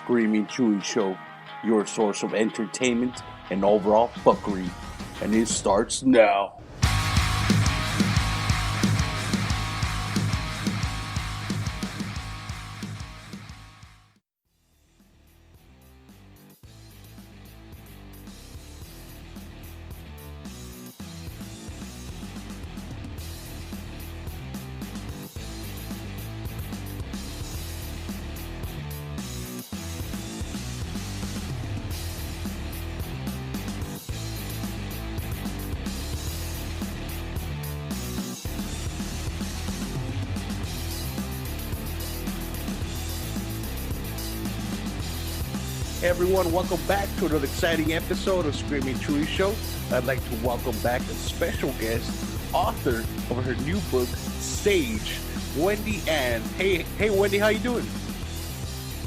Screaming Chewy Show, your source of entertainment and overall fuckery. And it starts now. Hey everyone, welcome back to another exciting episode of Screaming Chewy Show. I'd like to welcome back a special guest, author of her new book, Sage, Wendy Ann. Hey Wendy, how you doing?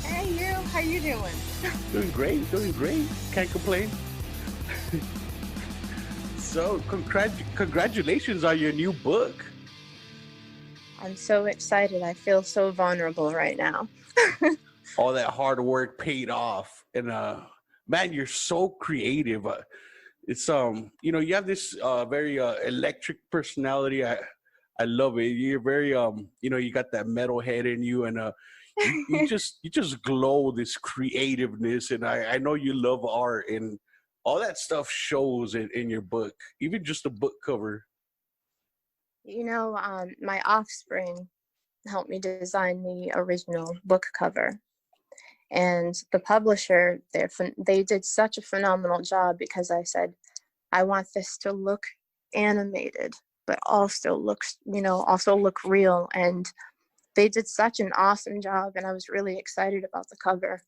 Hey you, how you doing? Doing great. Can't complain. So, congratulations on your new book. I'm so excited. I feel so vulnerable right now. All that hard work paid off, and man, you're so creative. It's you have this very electric personality. I love it. You're very you got that metal head in you, and you just glow this creativeness, and I know you love art, and all that stuff shows in your book, even just the book cover. My offspring helped me design the original book cover. And the publisher, they did such a phenomenal job because I said, I want this to look animated, but also look real. And they did such an awesome job, and I was really excited about the cover.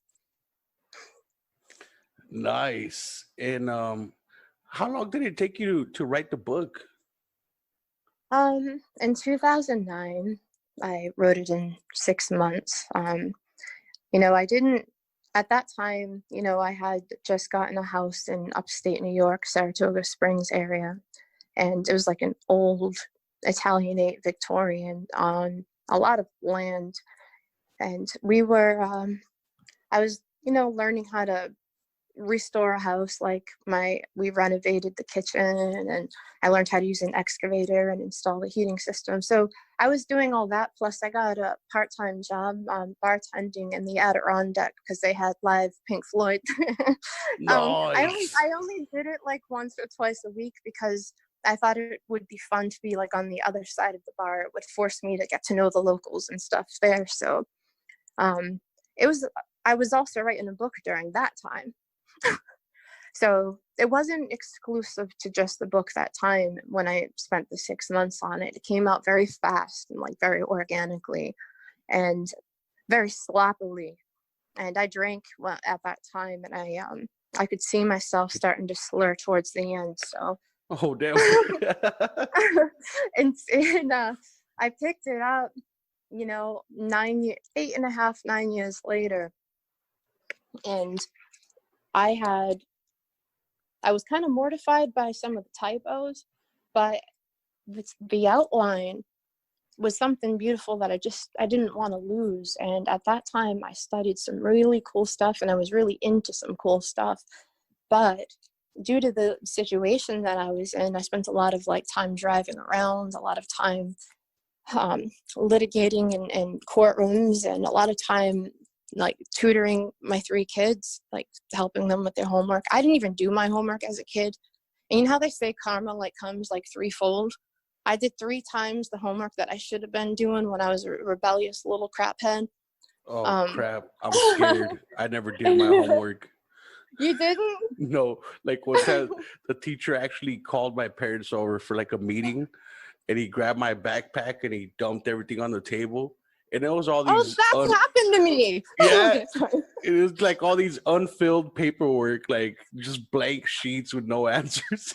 Nice. And how long did it take you to write the book? In 2009, I wrote it in 6 months. At that time, I had just gotten a house in upstate New York, Saratoga Springs area. And it was like an old Italianate Victorian on a lot of land. And I was, learning how to restore a house. We renovated the kitchen, and I learned how to use an excavator and install the heating system. So I was doing all that, plus I got a part-time job bartending in the Adirondack because they had live Pink Floyd. Nice. I only did it like once or twice a week because I thought it would be fun to be like on the other side of the bar. It would force me to get to know the locals and stuff there. So I was also writing a book during that time. So it wasn't exclusive to just the book that time when I spent the 6 months on it. It came out very fast and like very organically and very sloppily. And I drank at that time, and I could see myself starting to slur towards the end. So Oh damn. and I picked it up, 9 years later, and I was kind of mortified by some of the typos, but the outline was something beautiful that I didn't want to lose. And at that time, I studied some really cool stuff, and I was really into some cool stuff. But due to the situation that I was in, I spent a lot of time driving around, a lot of time litigating in courtrooms, and a lot of time tutoring my 3 kids, helping them with their homework. I didn't even do my homework as a kid. And you know how they say karma comes threefold? I did 3 times the homework that I should have been doing when I was a rebellious little crap head. Oh crap, I'm scared. I never did my homework. You didn't? No, one time the teacher actually called my parents over for a meeting, and he grabbed my backpack and he dumped everything on the table. And it was all these. Oh, that's happened to me. Yeah, it was all these unfilled paperwork, just blank sheets with no answers.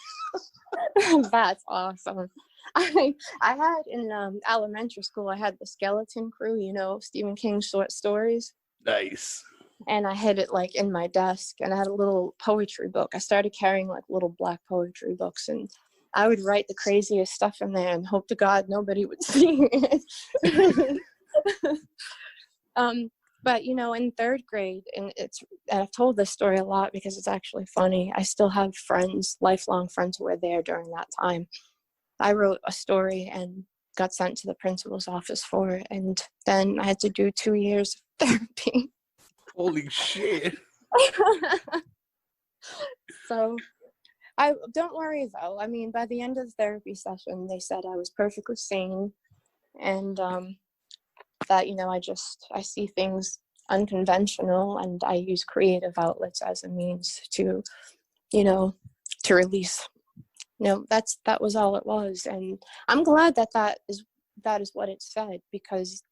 That's awesome. I had in elementary school, I had the Skeleton Crew, Stephen King's short stories. Nice. And I had it in my desk, and I had a little poetry book. I started carrying little black poetry books, and I would write the craziest stuff in there and hope to God nobody would see it. But in third grade, and I've told this story a lot because it's actually funny. I still have friends, lifelong friends, who were there during that time. I wrote a story and got sent to the principal's office for it, and then I had to do 2 years of therapy. Holy shit. So I don't worry though. I mean, by the end of the therapy session, they said I was perfectly sane, and that I see things unconventional, and I use creative outlets as a means to to release. That was all it was, and I'm glad that is what it said, because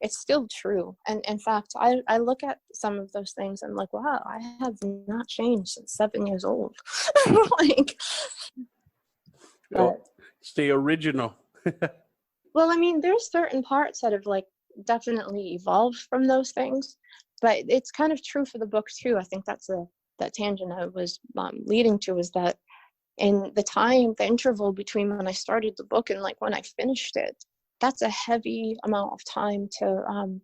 it's still true. And in fact, I look at some of those things and I'm like, wow, I have not changed since 7 years old. Like, Oh, stay original. well, I mean, there's certain parts that have like definitely evolved from those things, but it's kind of true for the book too. I think that's that tangent I was leading to, is that in the interval between when I started the book and like when I finished it, that's a heavy amount of time to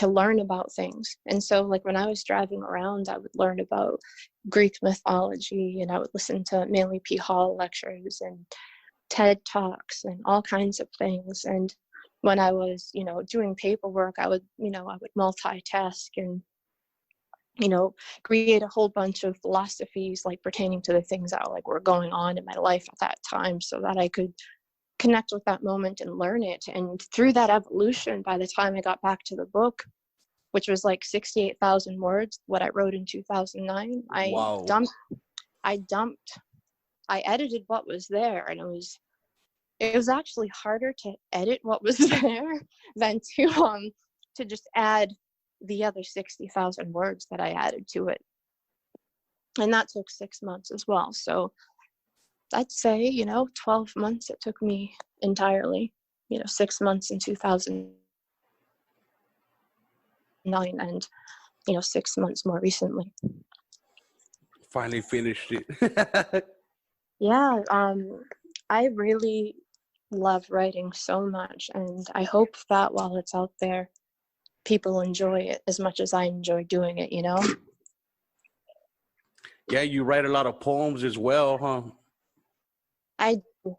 learn about things. And so like when I was driving around, I would learn about Greek mythology, and I would listen to Manly P. Hall lectures and TED Talks and all kinds of things. And when I was, doing paperwork, I would multitask and, create a whole bunch of philosophies like pertaining to the things that were going on in my life at that time, so that I could connect with that moment and learn it. And through that evolution, by the time I got back to the book, which was like 68,000 words, what I wrote in 2009, Wow. I edited what was there, and it was actually harder to edit what was there than to just add the other 60,000 words that I added to it. And that took 6 months as well. So I'd say, 12 months it took me entirely, 6 months in 2009, and, 6 months more recently. Finally finished it. Yeah, I really love writing so much, and I hope that while it's out there, people enjoy it as much as I enjoy doing it, Yeah, you write a lot of poems as well, huh? I do.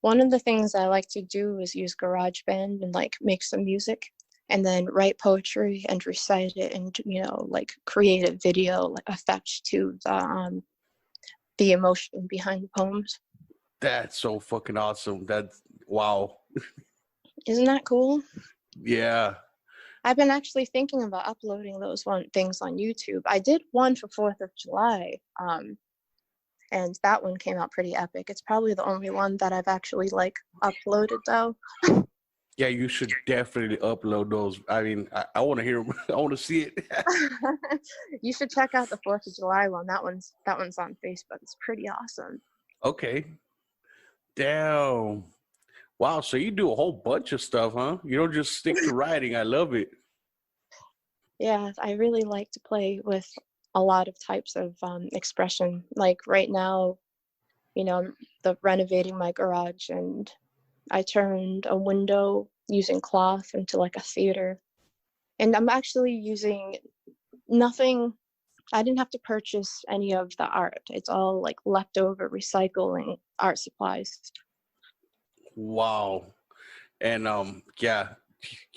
One of the things I like to do is use GarageBand and like make some music, and then write poetry and recite it, and like create a video like effect to the emotion behind the poems. That's so fucking awesome. That's wow. Isn't that cool? Yeah. I've been actually thinking about uploading those things on YouTube. I did one for 4th of July, and that one came out pretty epic. It's probably the only one that I've actually like uploaded though. Yeah, you should definitely upload those. I mean, I want to hear. I want to see it. You should check out the 4th of July one. That one's on Facebook. It's pretty awesome. Okay. Damn. Wow. So you do a whole bunch of stuff, huh? You don't just stick to writing. I love it. Yeah, I really like to play with a lot of types of expression. Like right now, I'm renovating my garage, and I turned a window using cloth into like a theater. And I'm actually using nothing. I didn't have to purchase any of the art. It's all like leftover recycling art supplies. Wow. And yeah,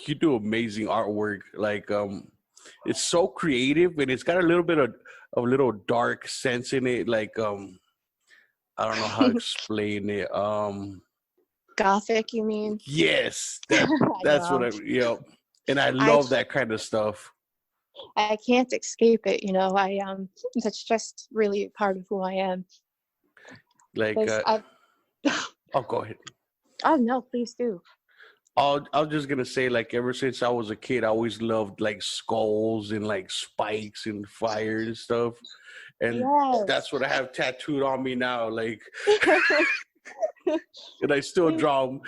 you do amazing artwork. Like it's so creative, and it's got a little bit of a little dark sense in it. Like I don't know how to explain it. Gothic, you mean? Yes, that's what and I love that kind of stuff. I can't escape it, that's just really part of who I am. Like oh, go ahead. Oh no, please do. I was just gonna say, like, ever since I was a kid, I always loved like skulls and like spikes and fire and stuff, and that's what I have tattooed on me now. Like, and I still draw them.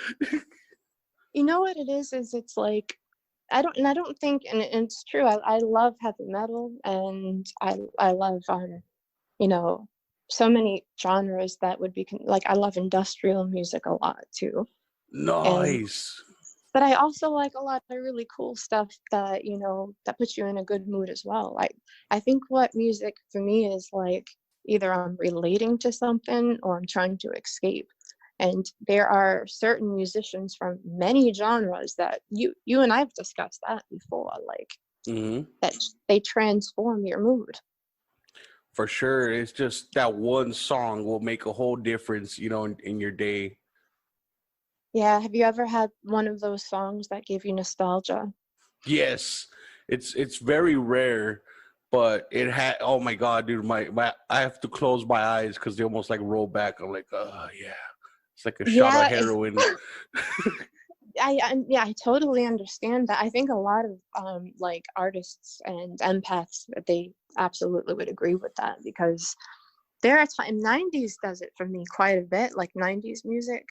You know what it is it's like I don't think, and it's true. I love heavy metal, and I love so many genres that would be like I love industrial music a lot too. Nice. but I also like a lot of really cool stuff that, that puts you in a good mood as well. I think what music for me is like either I'm relating to something or I'm trying to escape. And there are certain musicians from many genres that you and I've discussed that before, like that they transform your mood. For sure. It's just that one song will make a whole difference, in your day. Yeah, have you ever had one of those songs that give you nostalgia? Yes. It's very rare, but it had, oh my God, dude, my I have to close my eyes because they almost like roll back. I'm like, oh yeah. It's like a shot of Yeah, heroin. I totally understand that. I think a lot of like artists and empaths, they absolutely would agree with that, because there are times 90s does it for me quite a bit, like 90s music.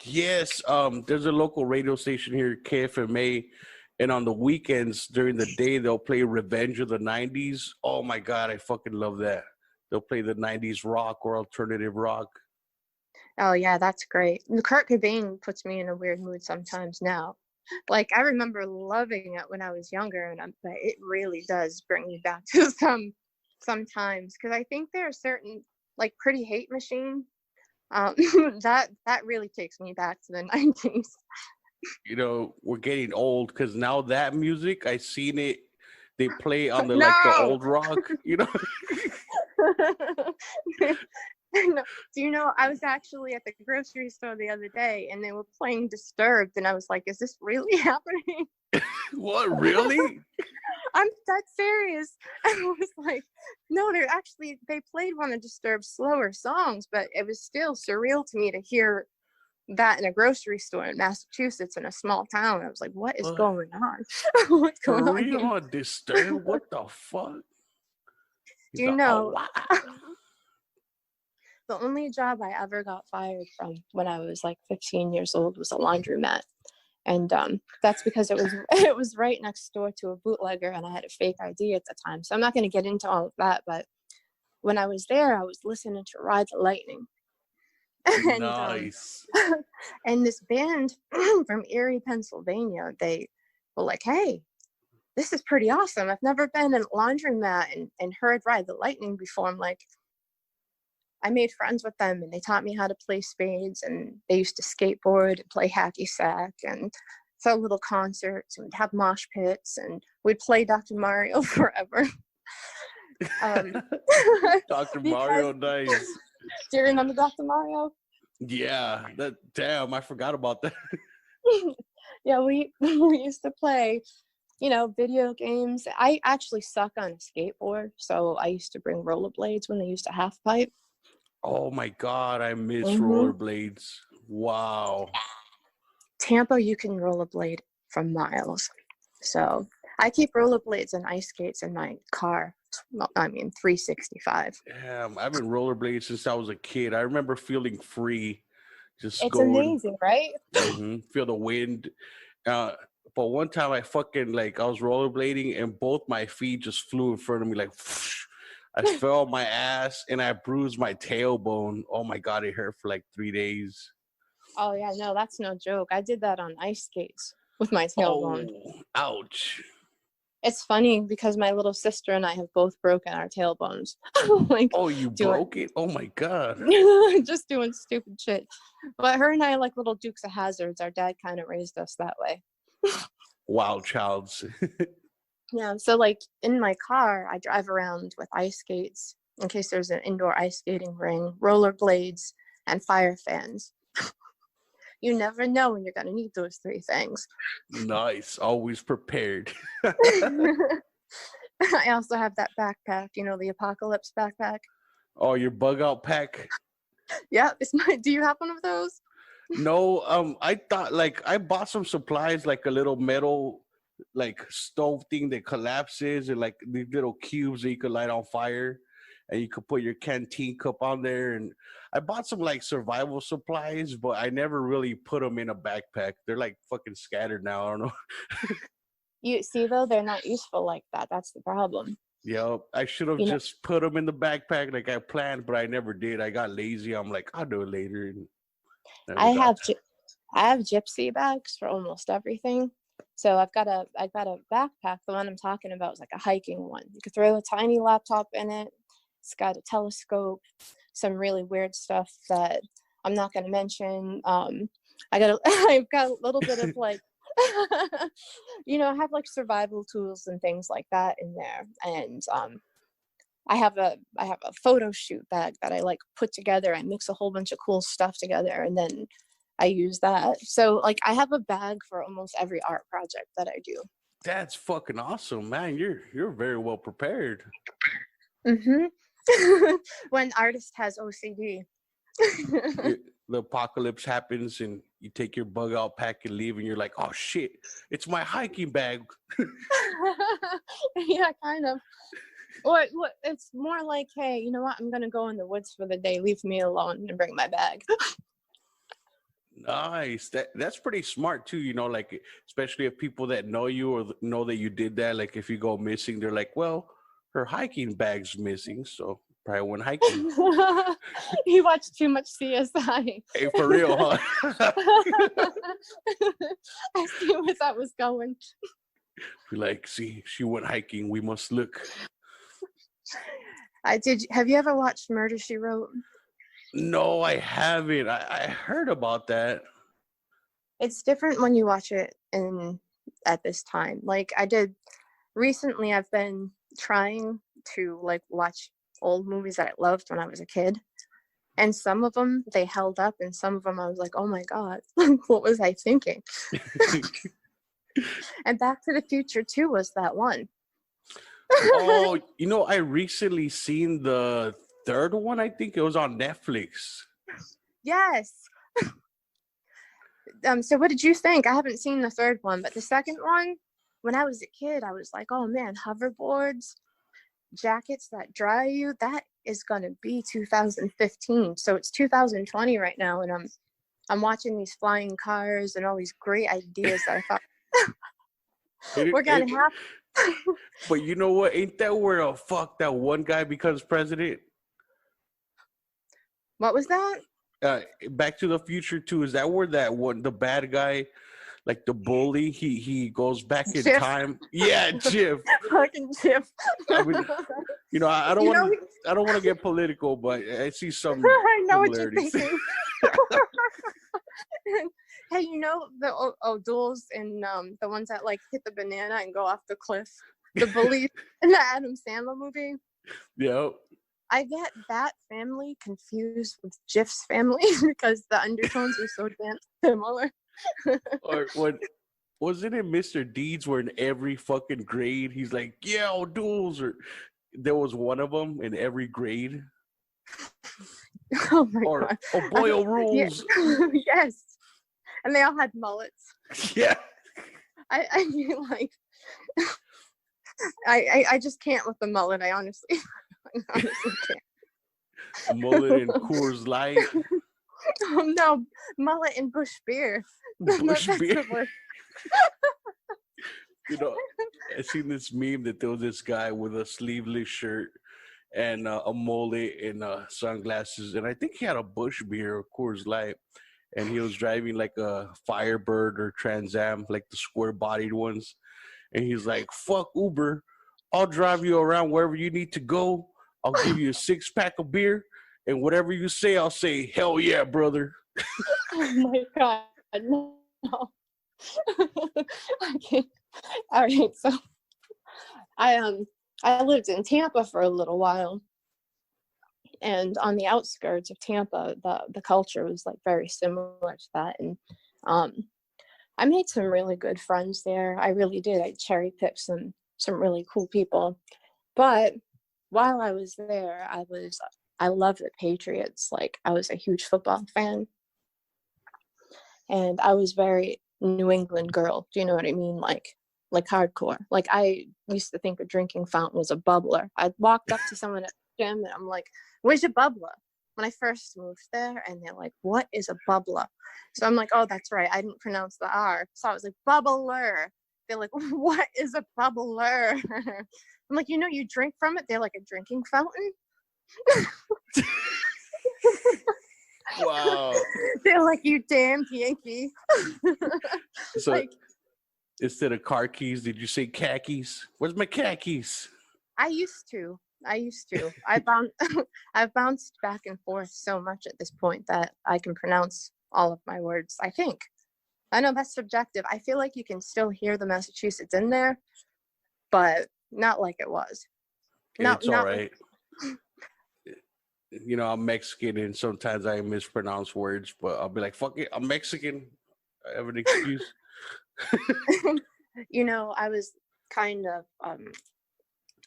Yes, there's a local radio station here, KFMA, and on the weekends during the day they'll play Revenge of the '90s. Oh my God, I fucking love that. They'll play the '90s rock or alternative rock. Oh yeah, that's great. And Kurt Cobain puts me in a weird mood sometimes now. Like I remember loving it when I was younger, but it really does bring me back to sometimes, because I think there are certain, like Pretty Hate Machine, um, that really takes me back to the 90s. We're getting old because now that music, I seen it. They play on the No. old rock. No. Do you know, I was actually at the grocery store the other day and they were playing Disturbed, and I was like, is this really happening? What, really? I'm that serious. I was like, no, they played one of Disturbed's slower songs, but it was still surreal to me to hear that in a grocery store in Massachusetts in a small town. I was like, what is going on? What's For going on real? here? Disturbed? What the fuck? Do you know, the only job I ever got fired from when I was like 15 years old was a laundromat. And that's because it was it was right next door to a bootlegger, and I had a fake ID at the time. So I'm not going to get into all of that, but when I was there, I was listening to Ride the Lightning. And Nice. and this band from Erie, Pennsylvania, they were like, hey, this is pretty awesome. I've never been in a laundromat and heard Ride the Lightning before. I'm like, I made friends with them and they taught me how to play spades, and they used to skateboard and play hacky sack and throw little concerts and have mosh pits, and we'd play Dr. Mario forever. Dr. Mario, nice. Do you remember Dr. Mario? Yeah, damn, I forgot about that. Yeah, we used to play, video games. I actually suck on a skateboard, so I used to bring rollerblades when they used to half pipe. Oh my God, I miss rollerblades. Wow. Tampa, you can rollerblade for miles. So I keep rollerblades and ice skates in my car. 365. Damn, I've been rollerblades since I was a kid. I remember feeling free, just It's going. amazing, right? Feel the wind. But one time I was rollerblading and both my feet just flew in front of me like. I fell on my ass and I bruised my tailbone. Oh my God, it hurt for like 3 days. Oh yeah, no, that's no joke. I did that on ice skates with my tailbone. Oh, ouch. It's funny because my little sister and I have both broken our tailbones. Oh, you broke it? Oh my God. Just doing stupid shit. But her and I like little Dukes of Hazzards. Our dad kind of raised us that way. Wild childs. Yeah, so like in my car, I drive around with ice skates in case there's an indoor ice skating ring, rollerblades, and fire fans. You never know when you're going to need those three things. Nice. Always prepared. I also have that backpack, the apocalypse backpack. Oh, your bug out pack? Yeah, do you have one of those? No, I thought I bought some supplies, like a little metal stove thing that collapses, and like these little cubes that you could light on fire, and you could put your canteen cup on there. And I bought some survival supplies, but I never really put them in a backpack. They're fucking scattered now. I don't know. You see, though, they're not useful like that. That's the problem. Yeah, I should have just put them in the backpack like I planned, but I never did. I got lazy. I'm like, I'll do it later. And I have gypsy bags for almost everything. So I've got a backpack. The one I'm talking about is like a hiking one. You could throw a tiny laptop in it. It's got a telescope, some really weird stuff that I'm not going to mention. I've got a little bit of like, I have like survival tools and things like that in there. And I have a photo shoot bag that I like put together. I mix a whole bunch of cool stuff together, and then I use that. So like I have a bag for almost every art project that I do. That's fucking awesome, man. You're very well prepared. Mm-hmm. When artist has OCD. The apocalypse happens and you take your bug out pack and leave, and you're like, oh shit, it's my hiking bag. Yeah, kind of. Or it's more like, hey, you know what? I'm gonna go in the woods for the day. Leave me alone and bring my bag. Nice. That's pretty smart too. Like especially if people that know you or know that you did that, like if you go missing, they're like, well, her hiking bag's missing, so probably went hiking. You watch too much CSI. Hey, for real, huh? I see where that was going. Be like, see, she went hiking. We must look. Have you ever watched Murder, She Wrote? No, I haven't. I heard about that. It's different when you watch it at this time. Like I did recently, I've been trying to like watch old movies that I loved when I was a kid. And some of them they held up, and some of them I was like, oh my God, what was I thinking? And Back to the Future 2 was that one. Oh, I recently seen the third one. I think it was on Netflix. Yes. So what did you think? I haven't seen the third one, but the second one, when I was a kid, I was like, oh man, hoverboards, jackets that dry you, that is going to be 2015. So it's 2020 right now, and I'm watching these flying cars and all these great ideas that I thought we're going to have. But you know what? Ain't that where that one guy becomes president? What was that? Back to the Future 2. Is that where the bad guy, like the bully, he goes back in Jiff. time? Yeah, Jiff. Fucking Jiff. I mean, I don't want to get political, but I see some. I know what you're similarities. thinking. Hey, the O'Douls and the ones that like hit the banana and go off the cliff, the bullies in the Adam Sandler movie. Yeah. I get that family confused with Jiff's family because the undertones are so damn similar. Or what wasn't it Mr. Deeds where in every fucking grade he's like, yeah, O'Douls, or there was one of them in every grade. Oh my God. Oh boy, rules. Yeah. Yes. And they all had mullets. Yeah. I mean, like, I just can't with the mullet. I honestly can't. A mullet and Coors Light. Oh no, mullet and Bush beer. Bush beer. The I seen this meme that there was this guy with a sleeveless shirt and a mullet and sunglasses, and I think he had a Bush beer or Coors Light, and he was driving like a Firebird or Trans Am, like the square-bodied ones, and he's like, "Fuck Uber, I'll drive you around wherever you need to go. I'll give you a 6-pack of beer, and whatever you say, I'll say, hell yeah, brother." Oh my God, no. I can't. All right, so I lived in Tampa for a little while, and on the outskirts of Tampa, the culture was like very similar to that, and I made some really good friends there. I really did. I cherry picked some really cool people, but while I was there, I loved the Patriots. Like I was a huge football fan, and I was very New England girl. Do you know what I mean? Like hardcore. Like I used to think a drinking fountain was a bubbler. I walked up to someone at the gym and I'm like, "Where's your bubbler?" When I first moved there, and they're like, "What is a bubbler?" So I'm like, "Oh, that's right. I didn't pronounce the R." So I was like, "Bubbler." They're like, "What is a bubbler?" I'm like, "You drink from it." They're like, "A drinking fountain?" Wow. They're like, you damn Yankee. So Like, instead of car keys, did you say khakis? Where's my khakis? I used to. I've bounced back and forth so much at this point that I can pronounce all of my words, I think. I know that's subjective. I feel like you can still hear the Massachusetts in there, but not like it was. It's all Not right. You know, I'm Mexican and sometimes I mispronounce words, but I'll be like, fuck it, I'm Mexican. I have an excuse. you know, I was kind of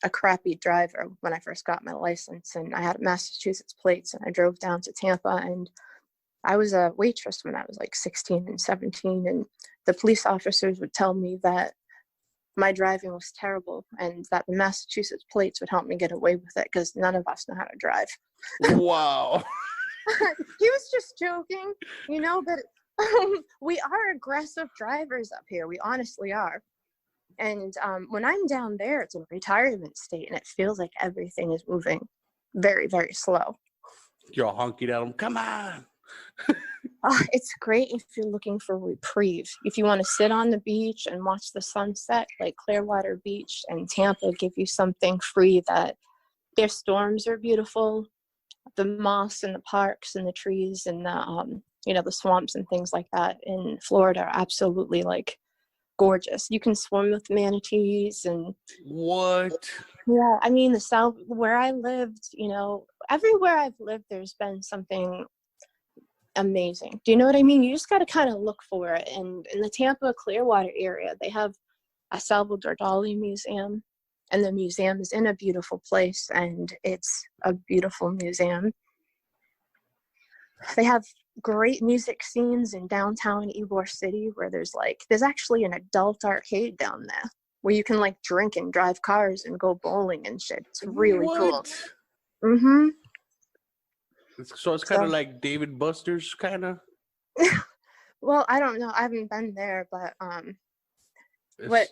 a crappy driver when I first got my license, and I had Massachusetts plates, and I drove down to Tampa, and I was a waitress when I was like 16 and 17, and the police officers would tell me that my driving was terrible and that the Massachusetts plates would help me get away with it because none of us know how to drive. Wow. He was just joking, you know, but we are aggressive drivers up here. We honestly are. And when I'm down there, it's a retirement state and it feels like everything is moving very, very slow. You're all honking at them. Come on. It's great if you're looking for reprieve. If you want to sit on the beach and watch the sunset, like Clearwater Beach and Tampa give you something free. That their storms are beautiful. The moss and the parks and the trees and the the swamps and things like that in Florida are absolutely like gorgeous. You can swim with manatees and What? yeah, I mean the South where I lived, everywhere I've lived there's been something amazing. Do you know what I mean? You just got to kind of look for it. And in the Tampa Clearwater area, they have a Salvador Dali museum, and the museum is in a beautiful place, and it's a beautiful museum. They have great music scenes in downtown Ybor City where there's actually an adult arcade down there where you can like drink and drive cars and go bowling and shit. It's really cool. Mm-hmm. So it's kind of like David Buster's, kind of. Well, I don't know. I haven't been there, but it's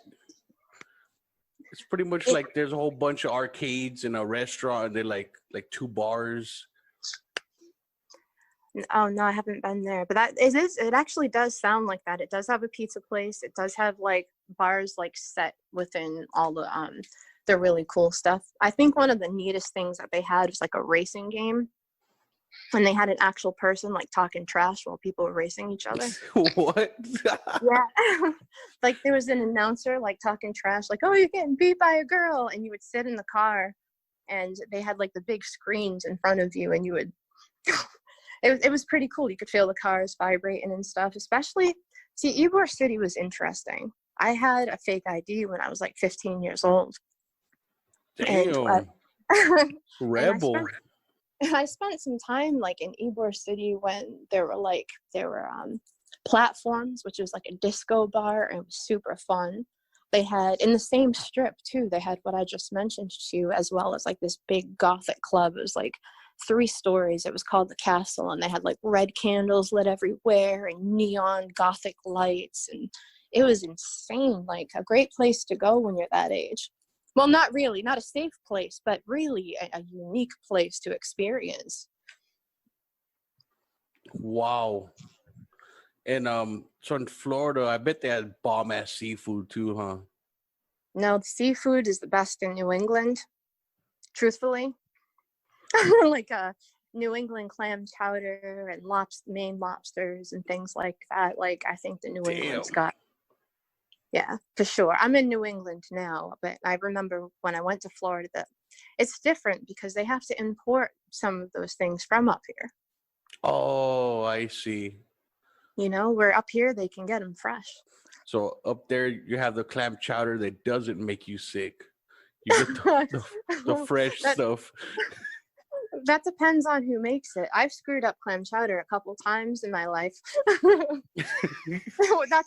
pretty much like there's a whole bunch of arcades and a restaurant, and they're like two bars. Oh no, I haven't been there, but it actually does sound like that. It does have a pizza place. It does have like bars like set within all the really cool stuff. I think one of the neatest things that they had was like a racing game. And they had an actual person like talking trash while people were racing each other. What? Yeah. Like there was an announcer like talking trash, like, oh, you're getting beat by a girl. And you would sit in the car and they had like the big screens in front of you and you would, it was pretty cool. You could feel the cars vibrating and stuff, especially, see, Ybor City was interesting. I had a fake ID when I was like 15 years old. Damn. And, Rebel. I spent some time like in Ybor City when there were platforms, which was like a disco bar, and it was super fun. They had in the same strip too. They had what I just mentioned to you, as well as like this big gothic club. It was like 3 stories. It was called the Castle, and they had like red candles lit everywhere and neon gothic lights, and it was insane. Like a great place to go when you're that age. Well, not really, not a safe place, but really a unique place to experience. Wow. And so in Florida, I bet they had bomb ass seafood too, huh? No, the seafood is the best in New England, truthfully. Like New England clam chowder and Maine lobsters and things like that. Like I think the New England's got. Yeah, for sure. I'm in New England now, but I remember when I went to Florida that it's different because they have to import some of those things from up here. Oh, I see. Where up here they can get them fresh. So up there you have the clam chowder that doesn't make you sick. You get the fresh stuff. That depends on who makes it. I've screwed up clam chowder a couple times in my life. That's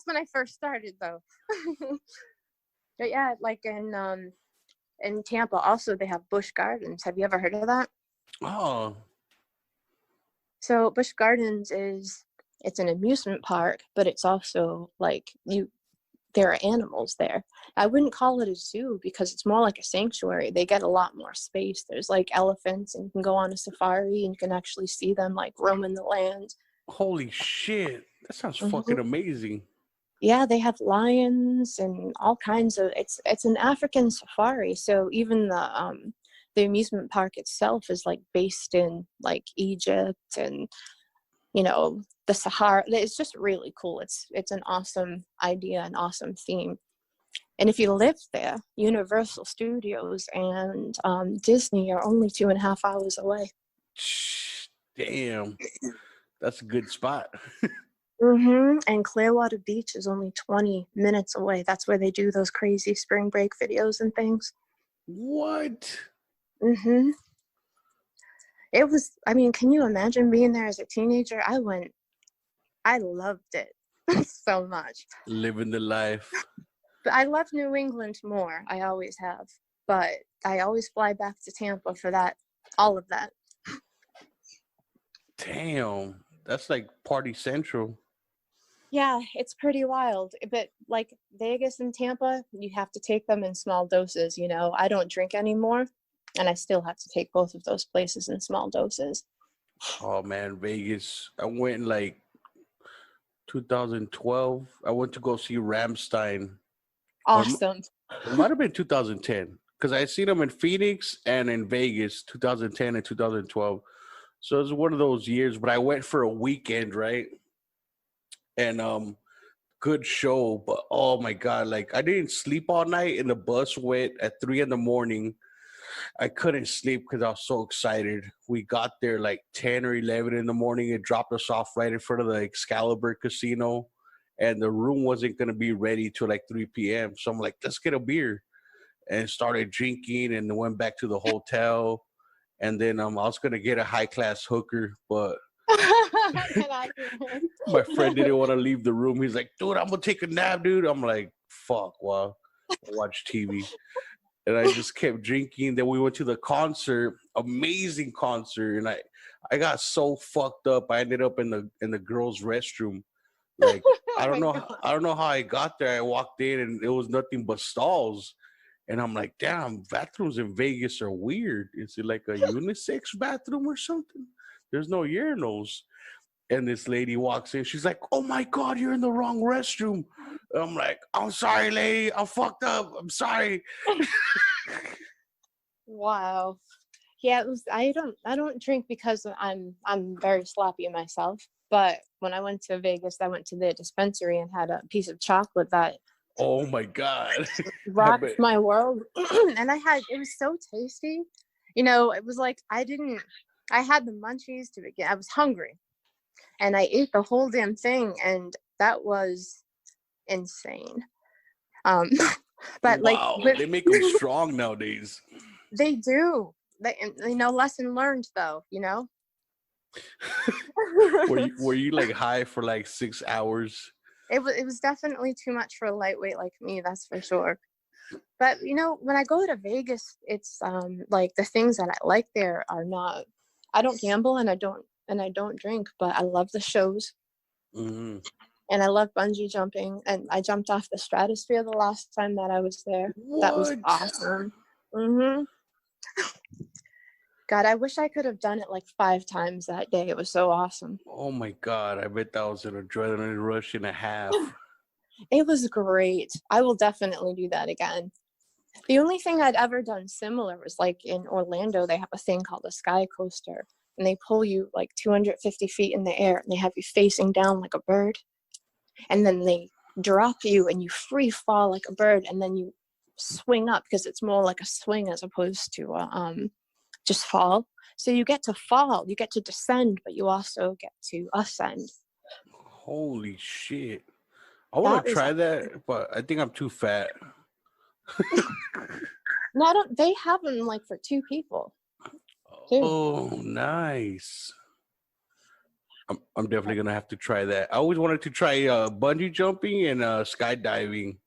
when I first started, though. But yeah, like in Tampa, also they have Busch Gardens. Have you ever heard of that? Oh. So Busch Gardens it's an amusement park, but it's also like there are animals there. I wouldn't call it a zoo because it's more like a sanctuary. They get a lot more space. There's like elephants, and you can go on a safari and you can actually see them like roaming the land. Holy shit. That sounds fucking Mhm. amazing. Yeah, they have lions and all kinds of. It's an African safari, so even the amusement park itself is like based in like Egypt and the Sahara. It's just really cool. It's an awesome idea, an awesome theme. And if you live there, Universal Studios and Disney are only 2.5 hours away. Damn. That's a good spot. And Clearwater Beach is only 20 minutes away. That's where they do those crazy spring break videos and things. What? hmm It was, I mean, can you imagine being there as a teenager? I loved it so much. Living the life. But I love New England more. I always have. But I always fly back to Tampa for that, all of that. Damn. That's like party central. Yeah, it's pretty wild. But like Vegas and Tampa, you have to take them in small doses. I don't drink anymore, and I still have to take both of those places in small doses. Oh man, Vegas. I went in like 2012. I went to go see Rammstein. Awesome. It might have been 2010 because I seen them in Phoenix and in Vegas, 2010 and 2012. So it was one of those years, but I went for a weekend, right? And good show, but oh my god, like I didn't sleep all night, and the bus went at 3 a.m. I couldn't sleep because I was so excited. We got there like 10 or 11 in the morning. It dropped us off right in front of the Excalibur Casino, and the room wasn't going to be ready till like 3 p.m. So I'm like, let's get a beer, and started drinking and went back to the hotel. And then I was going to get a high class hooker, but my friend didn't want to leave the room. He's like, dude, I'm going to take a nap, dude. I'm like, fuck, well, I watch TV. And I just kept drinking. Then we went to the concert, amazing concert, and I got so fucked up. I ended up in the girls' restroom. Like I don't know how I got there. I walked in and it was nothing but stalls, and I'm like, damn, bathrooms in Vegas are weird. Is it like a unisex bathroom or something? There's no urinals. And this lady walks in. She's like, "Oh my god, you're in the wrong restroom." I'm like, "I'm sorry, lady. I'm fucked up. I'm sorry." Wow. Yeah, it was. I don't drink because I'm very sloppy myself. But when I went to Vegas, I went to the dispensary and had a piece of chocolate that Oh my god. rocked my world. And it was so tasty. It was like I had the munchies to begin. I was hungry. And I ate the whole damn thing, and that was insane. But wow, like they make them strong nowadays. they do. Lesson learned though. Were you like high for like 6 hours? It was definitely too much for a lightweight like me, that's for sure. But when I go to Vegas, it's like the things that I like there are not. I don't gamble and I don't drink, but I love the shows. Mm-hmm. And I love bungee jumping, and I jumped off the stratosphere the last time that I was there. What? That was awesome. God, I wish I could have done it like 5 times that day. It was so awesome. Oh my god, I bet that was an adrenaline rush and a half. It was great. I will definitely do that again. The only thing I'd ever done similar was like in Orlando, they have a thing called a sky coaster, and they pull you like 250 feet in the air, and they have you facing down like a bird. And then they drop you and you free fall like a bird, and then you swing up because it's more like a swing as opposed to just fall. So you get to fall, you get to descend, but you also get to ascend. Holy shit. I want to try that, but I think I'm too fat. No, they have them like for 2 people. Too. Oh, nice. I'm definitely going to have to try that. I always wanted to try bungee jumping and skydiving.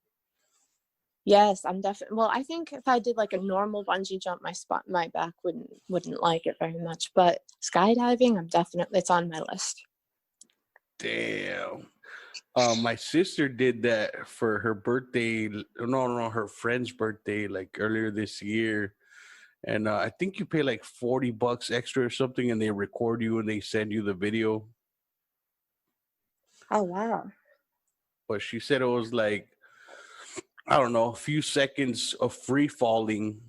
Yes, I'm definitely. Well, I think if I did like a normal bungee jump, my back wouldn't like it very much. But skydiving, it's on my list. Damn. My sister did that for her birthday. No, her friend's birthday, like earlier this year. And I think you pay like $40 extra or something, and they record you and they send you the video. Oh wow. But she said it was like, I don't know, a few seconds of free falling,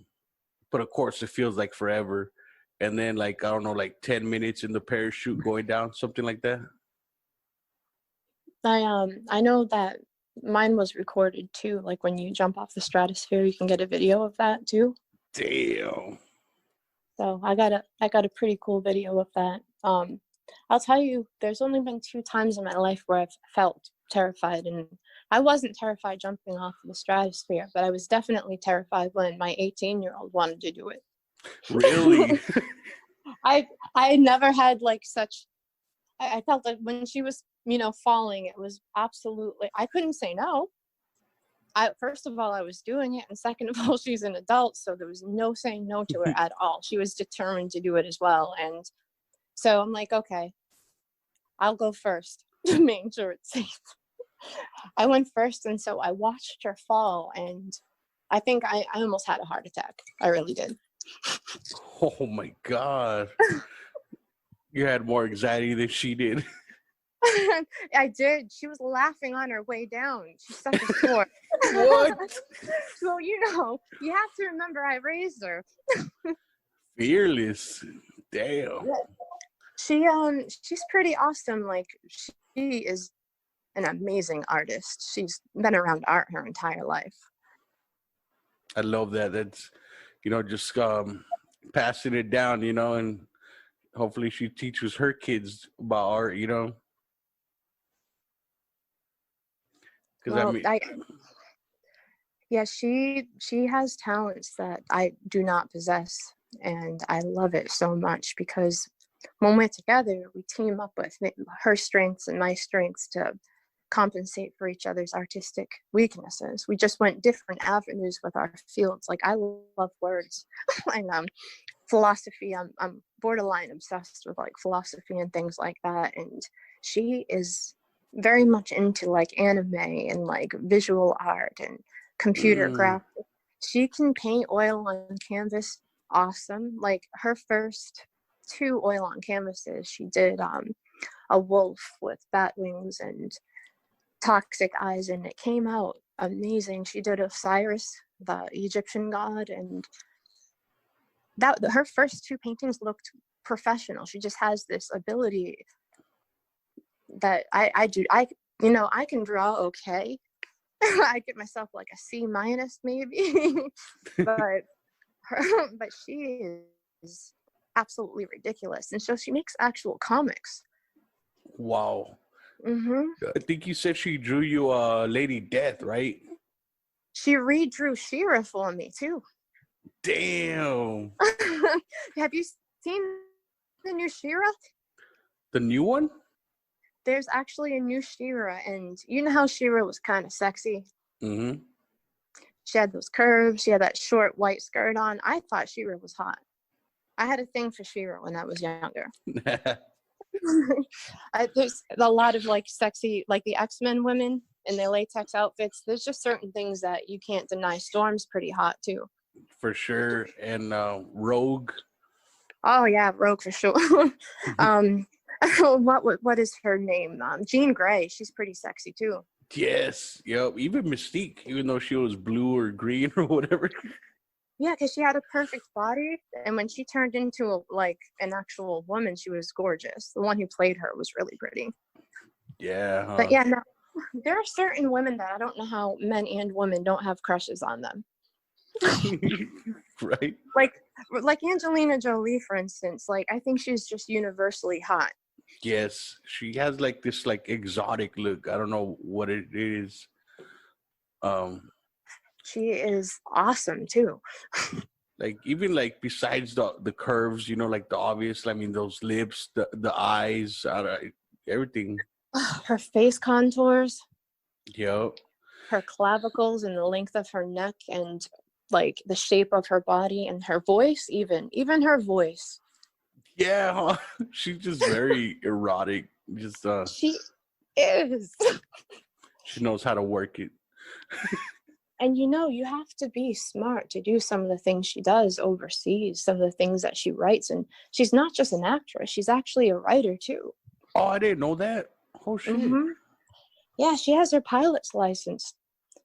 but of course it feels like forever. And then like, I don't know, like 10 minutes in the parachute going down, something like that. I know that mine was recorded too. Like when you jump off the stratosphere, you can get a video of that too. Damn. So I got a pretty cool video of that. I'll tell you, there's only been 2 times in my life where I've felt terrified, and I wasn't terrified jumping off the stratosphere, but I was definitely terrified when my 18-year-old wanted to do it. Really? I never had like such. I felt that when she was, falling, it was absolutely. I couldn't say no. First of all, I was doing it, and second of all, she's an adult, so there was no saying no to her at all. She was determined to do it as well, and so I'm like, okay, I'll go first to make sure it's safe. I went first, and so I watched her fall, and I think I almost had a heart attack. I really did. Oh my God. You had more anxiety than she did. I did. She was laughing on her way down. She's such a sport. What? Well, you have to remember I raised her. Fearless. Damn. She's pretty awesome. Like she is an amazing artist. She's been around art her entire life. I love that. That's, just passing it down, and hopefully she teaches her kids about art, Because yeah, she has talents that I do not possess, and I love it so much because when we're together, we team up with her strengths and my strengths to compensate for each other's artistic weaknesses. We just went different avenues with our fields. Like I love words and philosophy. I'm borderline obsessed with like philosophy and things like that, and she is very much into like anime and like visual art and computer graphics. She can paint oil on canvas awesome. Like her first 2 oil on canvases, she did a wolf with bat wings and toxic eyes, and it came out amazing. She did Osiris, the Egyptian god, and that her first 2 paintings looked professional. She just has this ability that I do. I can draw okay. I get myself like a C- maybe, but she is absolutely ridiculous, and so she makes actual comics. Wow. Mm-hmm. I think you said she drew you Lady Death, right? She redrew She-Ra for me too. Damn. Have you seen the new She-Ra? The new one? There's actually a new She-Ra, and you know how She-Ra was kind of sexy? Mm-hmm. She had those curves. She had that short white skirt on. I thought She-Ra was hot. I had a thing for She-Ra when I was younger. There's a lot of like sexy, like the X-Men women in their latex outfits. There's just certain things that you can't deny. Storm's pretty hot too. For sure. And Rogue. Oh yeah, Rogue for sure. What is her name? Jean Grey. She's pretty sexy too. Yes. Yep. Even Mystique, even though she was blue or green or whatever. Yeah, because she had a perfect body, and when she turned into an actual woman, she was gorgeous. The one who played her was really pretty. Yeah. Huh? But yeah, no, there are certain women that I don't know how men and women don't have crushes on them. Right. Like Angelina Jolie, for instance. Like I think she's just universally hot. Yes, she has like this like exotic look. I don't know what it is. She is awesome too. Like even like besides the curves, like the obvious. I mean, those lips, the eyes, everything. Her face contours. Yep. Her clavicles and the length of her neck and like the shape of her body and her voice, even her voice. Yeah, huh? She's just very erotic. Just is. She knows how to work it. And you have to be smart to do some of the things she does overseas, some of the things that she writes. And she's not just an actress, she's actually a writer too. Oh, I didn't know that. Oh shit. Mm-hmm. Yeah, she has her pilot's license.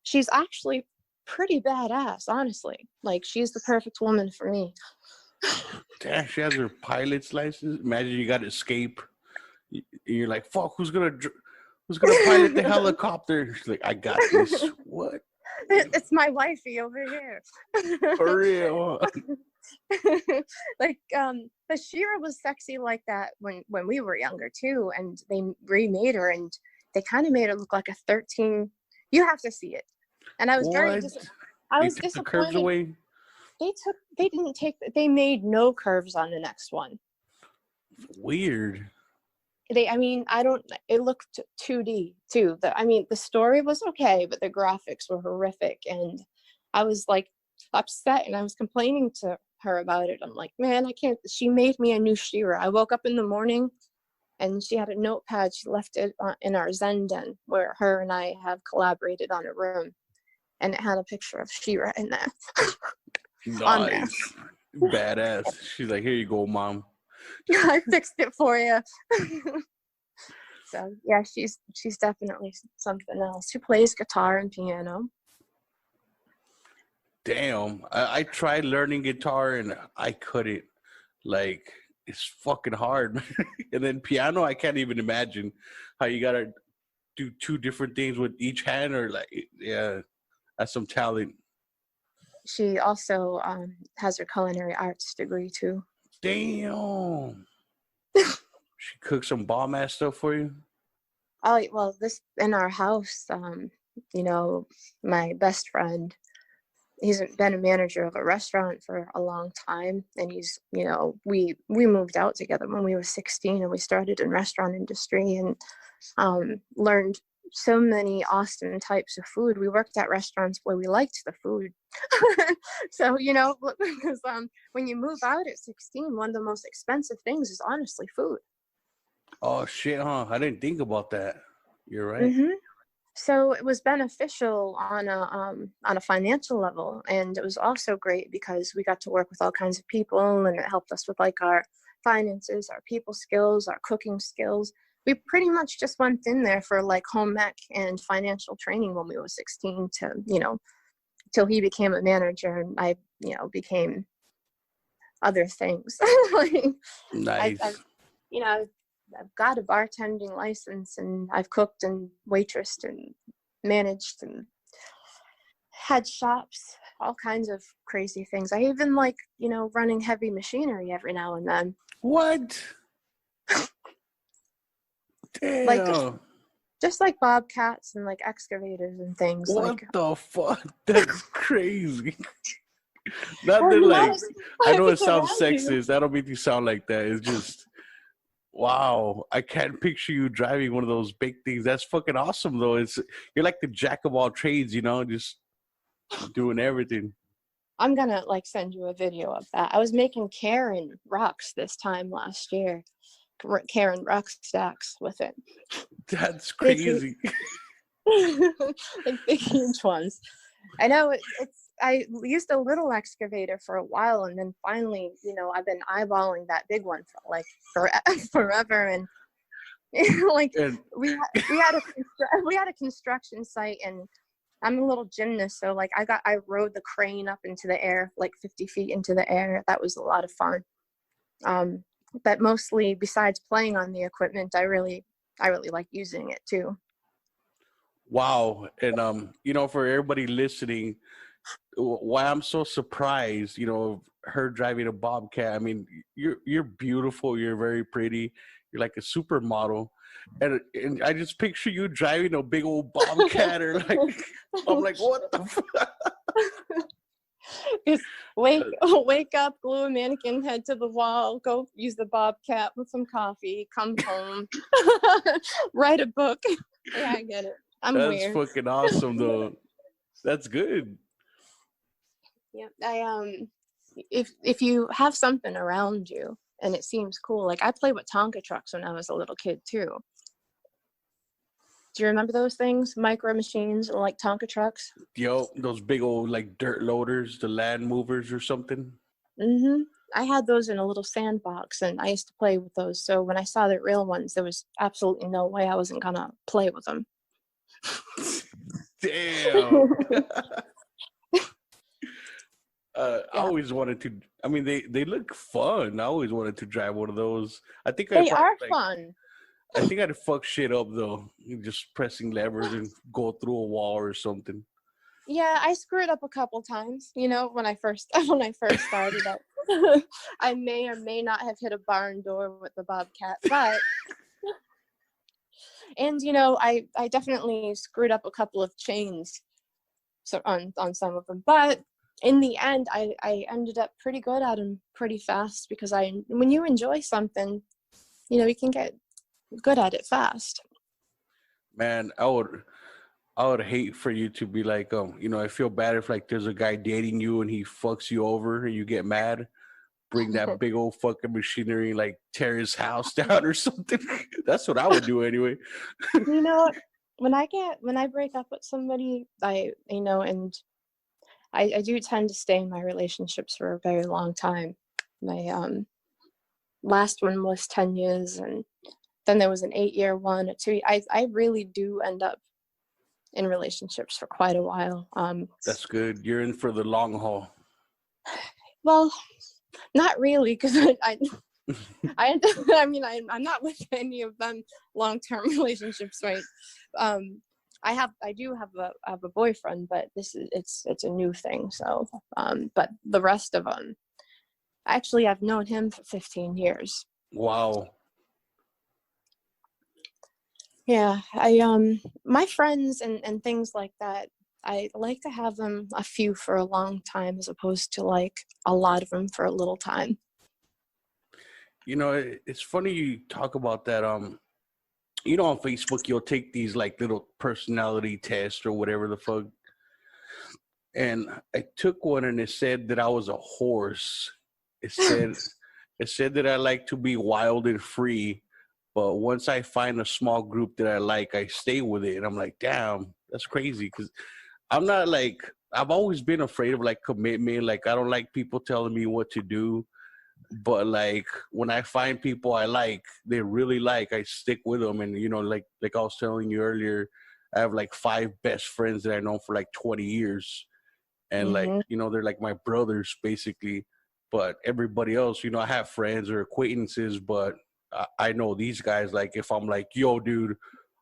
She's actually pretty badass, honestly. Like, she's the perfect woman for me. Damn, she has her pilot's license. Imagine you got to escape. You're like, fuck, who's gonna pilot the helicopter? She's like, I got this. What? It's my wifey over here. For real? Like, but Shira was sexy like that when we were younger too, and they remade her, and they kind of made her look like a 13. You have to see it. And I was What? I They was took the disappointed. curves away? They made no curves on the next one. Weird. It looked 2D too. The story was okay, but the graphics were horrific. And I was like upset, and I was complaining to her about it. I'm like, man, I can't. She made me a new Shira. I woke up in the morning and she had a notepad. She left it in our Zen den where her and I have collaborated on a room. And it had a picture of Shira in there. Nice. Badass. She's like, here you go, Mom. I fixed it for you. So yeah, she's definitely something else. She plays guitar and piano. Damn. I tried learning guitar and I couldn't. Like, it's fucking hard. And then piano, I can't even imagine how you gotta do two different things with each hand, or like, yeah, that's some talent. She also has her culinary arts degree too. Damn. She cooked some bomb ass stuff for you? Oh, well, this in our house, my best friend, he's been a manager of a restaurant for a long time, and he's, we moved out together when we were 16, and we started in restaurant industry, and learned so many awesome types of food. We worked at restaurants where we liked the food. So, because when you move out at 16, one of the most expensive things is honestly food. Oh shit, huh? I didn't think about that. You're right. Mm-hmm. So it was beneficial on a financial level, and it was also great because we got to work with all kinds of people, and it helped us with like our finances, our people skills, our cooking skills. We pretty much just went in there for like home ec and financial training when we were 16 to, till he became a manager, and I, became other things. Like, Nice. I've got a bartending license, and I've cooked and waitressed and managed and had shops, all kinds of crazy things. I even like, running heavy machinery every now and then. What? Damn. Like, just like bobcats and like excavators and things. What like, the fuck? That's crazy. Not that, like, I know it sounds sexist. I don't mean to sound like that. It's just, wow. I can't picture you driving one of those big things. That's fucking awesome, though. You're like the jack of all trades, just doing everything. I'm gonna send you a video of that. I was making Karen rocks this time last year. Karen rock stacks with it. That's crazy. Like big, huge ones. I know I used a little excavator for a while, and then finally, I've been eyeballing that big one for forever. And we had a construction site, and I'm a little gymnast, so I rode the crane up into the air, 50 feet into the air. That was a lot of fun. But mostly, besides playing on the equipment, I really like using it too. Wow. And for everybody listening, why I'm so surprised, her driving a Bobcat. I mean, you're beautiful, you're very pretty, you're like a supermodel. And I just picture you driving a big old Bobcat, or I'm like, what the fuck? Just wake up, glue a mannequin head to the wall, go use the Bobcat with some coffee, come home, write a book. Yeah, I get it. That's weird. Fucking awesome, though. That's good. Yeah, if you have something around you and it seems cool, I played with Tonka trucks when I was a little kid too. Do you remember those things? Micro machines, like Tonka trucks? Yo, those big old like dirt loaders, the land movers or something. Mm-hmm. I had those in a little sandbox, and I used to play with those. So when I saw the real ones, there was absolutely no way I wasn't gonna play with them. Damn. I Yeah, always wanted to. I mean, they look fun. I always wanted to drive one of those. I think I they probably are like. fun. I think I'd fuck shit up though. Just pressing levers and go through a wall or something. Yeah, I screwed up a couple times. You know, when I first started up, I may or may not have hit a barn door with the Bobcat, but and you know, I definitely screwed up a couple of chains, so on some of them, but in the end, I ended up pretty good at them pretty fast because when you enjoy something, you know, you can get good at it fast. Man, I would hate for you to be like, I feel bad if like there's a guy dating you and he fucks you over and you get mad. Bring that big old fucking machinery, like tear his house down or something. That's what I would do anyway. You know, when I break up with somebody, and I do tend to stay in my relationships for a very long time. My last one was 10 years, and then there was an 8-year one, a 2. I really do end up in relationships for quite a while. That's good. You're in for the long haul. Well, not really, because I'm not with any of them long-term relationships, right? I do have a boyfriend, but it's a new thing. So, but the rest of them, actually, I've known him for 15 years. Wow. Yeah, my friends and things like that, I like to have them a few for a long time as opposed to like a lot of them for a little time. It's funny you talk about that. On Facebook, you'll take these like little personality tests or whatever the fuck. And I took one and it said that I was a horse. It said it said that I like to be wild and free, but once I find a small group that I like, I stay with it. And I'm like, damn, that's crazy. Cause I'm not like I've always been afraid of like commitment. Like I don't like people telling me what to do. But like when I find people I like, they really like, I stick with them. And like I was telling you earlier, I have like 5 best friends that I know for like 20 years, and like Hmm. they're like my brothers basically. But everybody else, I have friends or acquaintances, but I know these guys. Like if I'm like, yo, dude,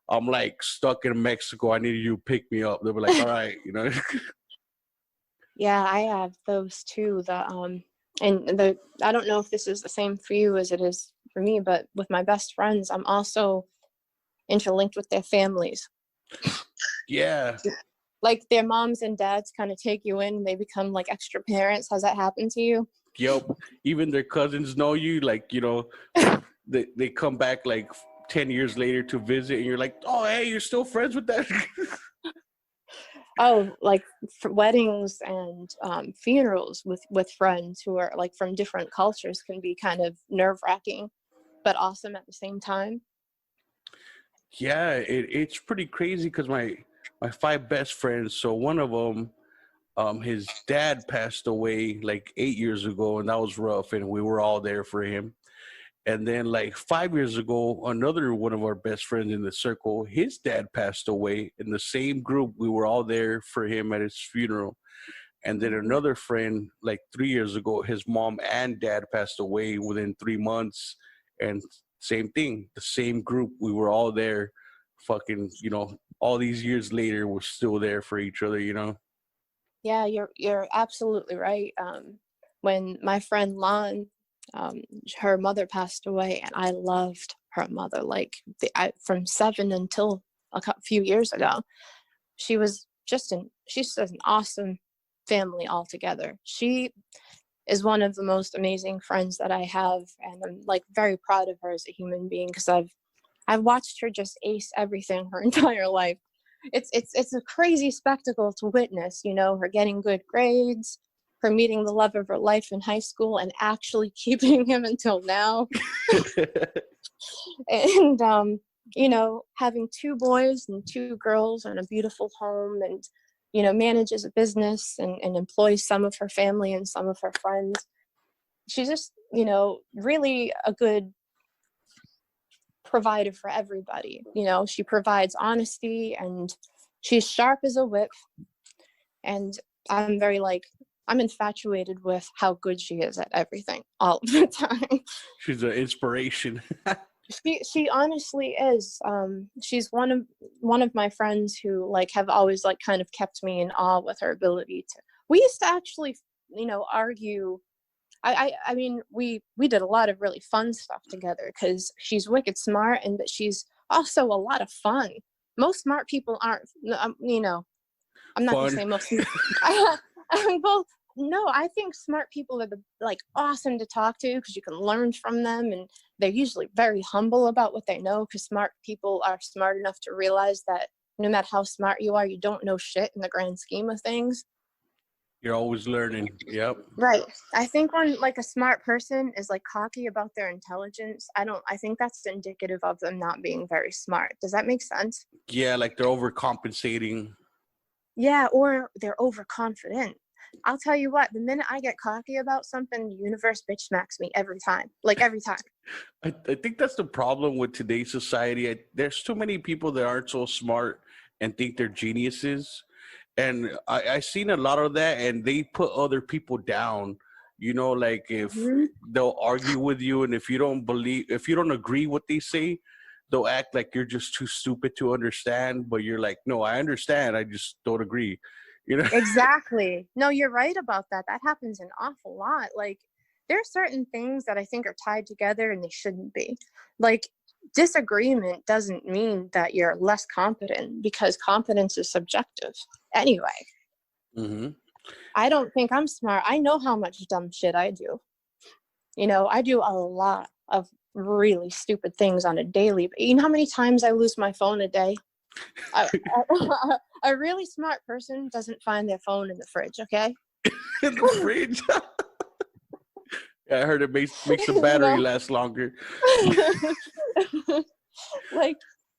I'm like stuck in Mexico, I need you to pick me up. They'll be like, all right. Yeah, I have those too. I don't know if this is the same for you as it is for me, but with my best friends, I'm also interlinked with their families. Yeah. Like their moms and dads kind of take you in and they become like extra parents. Has that happened to you? Yep. Even their cousins know you. Like, they come back like 10 years later to visit and you're like, oh, hey, you're still friends with that? Oh, like for weddings and funerals with friends who are like from different cultures can be kind of nerve-wracking, but awesome at the same time. Yeah, it's pretty crazy because my 5 best friends, so one of them, his dad passed away like 8 years ago, and that was rough, and we were all there for him. And then like 5 years ago, another one of our best friends in the circle, his dad passed away. In the same group, we were all there for him at his funeral. And then Mhm. another friend, like 3 years ago, his mom and dad passed away within 3 months. And same thing, the same group, we were all there. Fucking, all these years later, we're still there for each other. Yeah, you're absolutely right. When my friend Lon, um, her mother passed away, and I loved her mother. Like from 7 until few years ago, she was she's just an awesome family altogether. She is one of the most amazing friends that I have, and I'm like very proud of her as a human being because I've watched her just ace everything her entire life. It's a crazy spectacle to witness, her getting good grades, her meeting the love of her life in high school and actually keeping him until now. And you know, having 2 boys and 2 girls and a beautiful home, and, you know, manages a business and employs some of her family and some of her friends. She's just, you know, really a good provider for everybody. You know, she provides honesty, and she's sharp as a whip. And I'm very like, I'm infatuated with how good she is at everything all of the time. She's an inspiration. She honestly is. She's one of my friends who like have always like kind of kept me in awe with her ability to. We used to actually, you know, argue. I mean, we did a lot of really fun stuff together because she's wicked smart, and but she's also a lot of fun. Most smart people aren't, you know. I'm not gonna Fun. say most. Well, no, I think smart people are like awesome to talk to because you can learn from them, and they're usually very humble about what they know. Because smart people are smart enough to realize that no matter how smart you are, you don't know shit in the grand scheme of things. You're always learning. Yep. Right. I think when like a smart person is like cocky about their intelligence, I think that's indicative of them not being very smart. Does that make sense? Yeah, like they're overcompensating. Yeah, or they're overconfident. I'll tell you what, the minute I get cocky about something, the universe bitch smacks me every time. Like every time. I think that's the problem with today's society. There's too many people that aren't so smart and think they're geniuses. And I seen a lot of that, and they put other people down. You know, like if Mhm. they'll argue with you, and if you don't agree what they say, they'll act like you're just too stupid to understand. But you're like, no, I understand. I just don't agree. You know? Exactly. No, you're right about that. That happens an awful lot. Like, there are certain things that I think are tied together and they shouldn't be. Like, disagreement doesn't mean that you're less competent because competence is subjective. Anyway, Mm-hmm. I don't think I'm smart. I know how much dumb shit I do. You know, I do a lot of really stupid things on a daily. You know how many times I lose my phone a day? A really smart person doesn't find their phone in the fridge, okay? In the fridge. Yeah, I heard it makes the battery last longer. Like,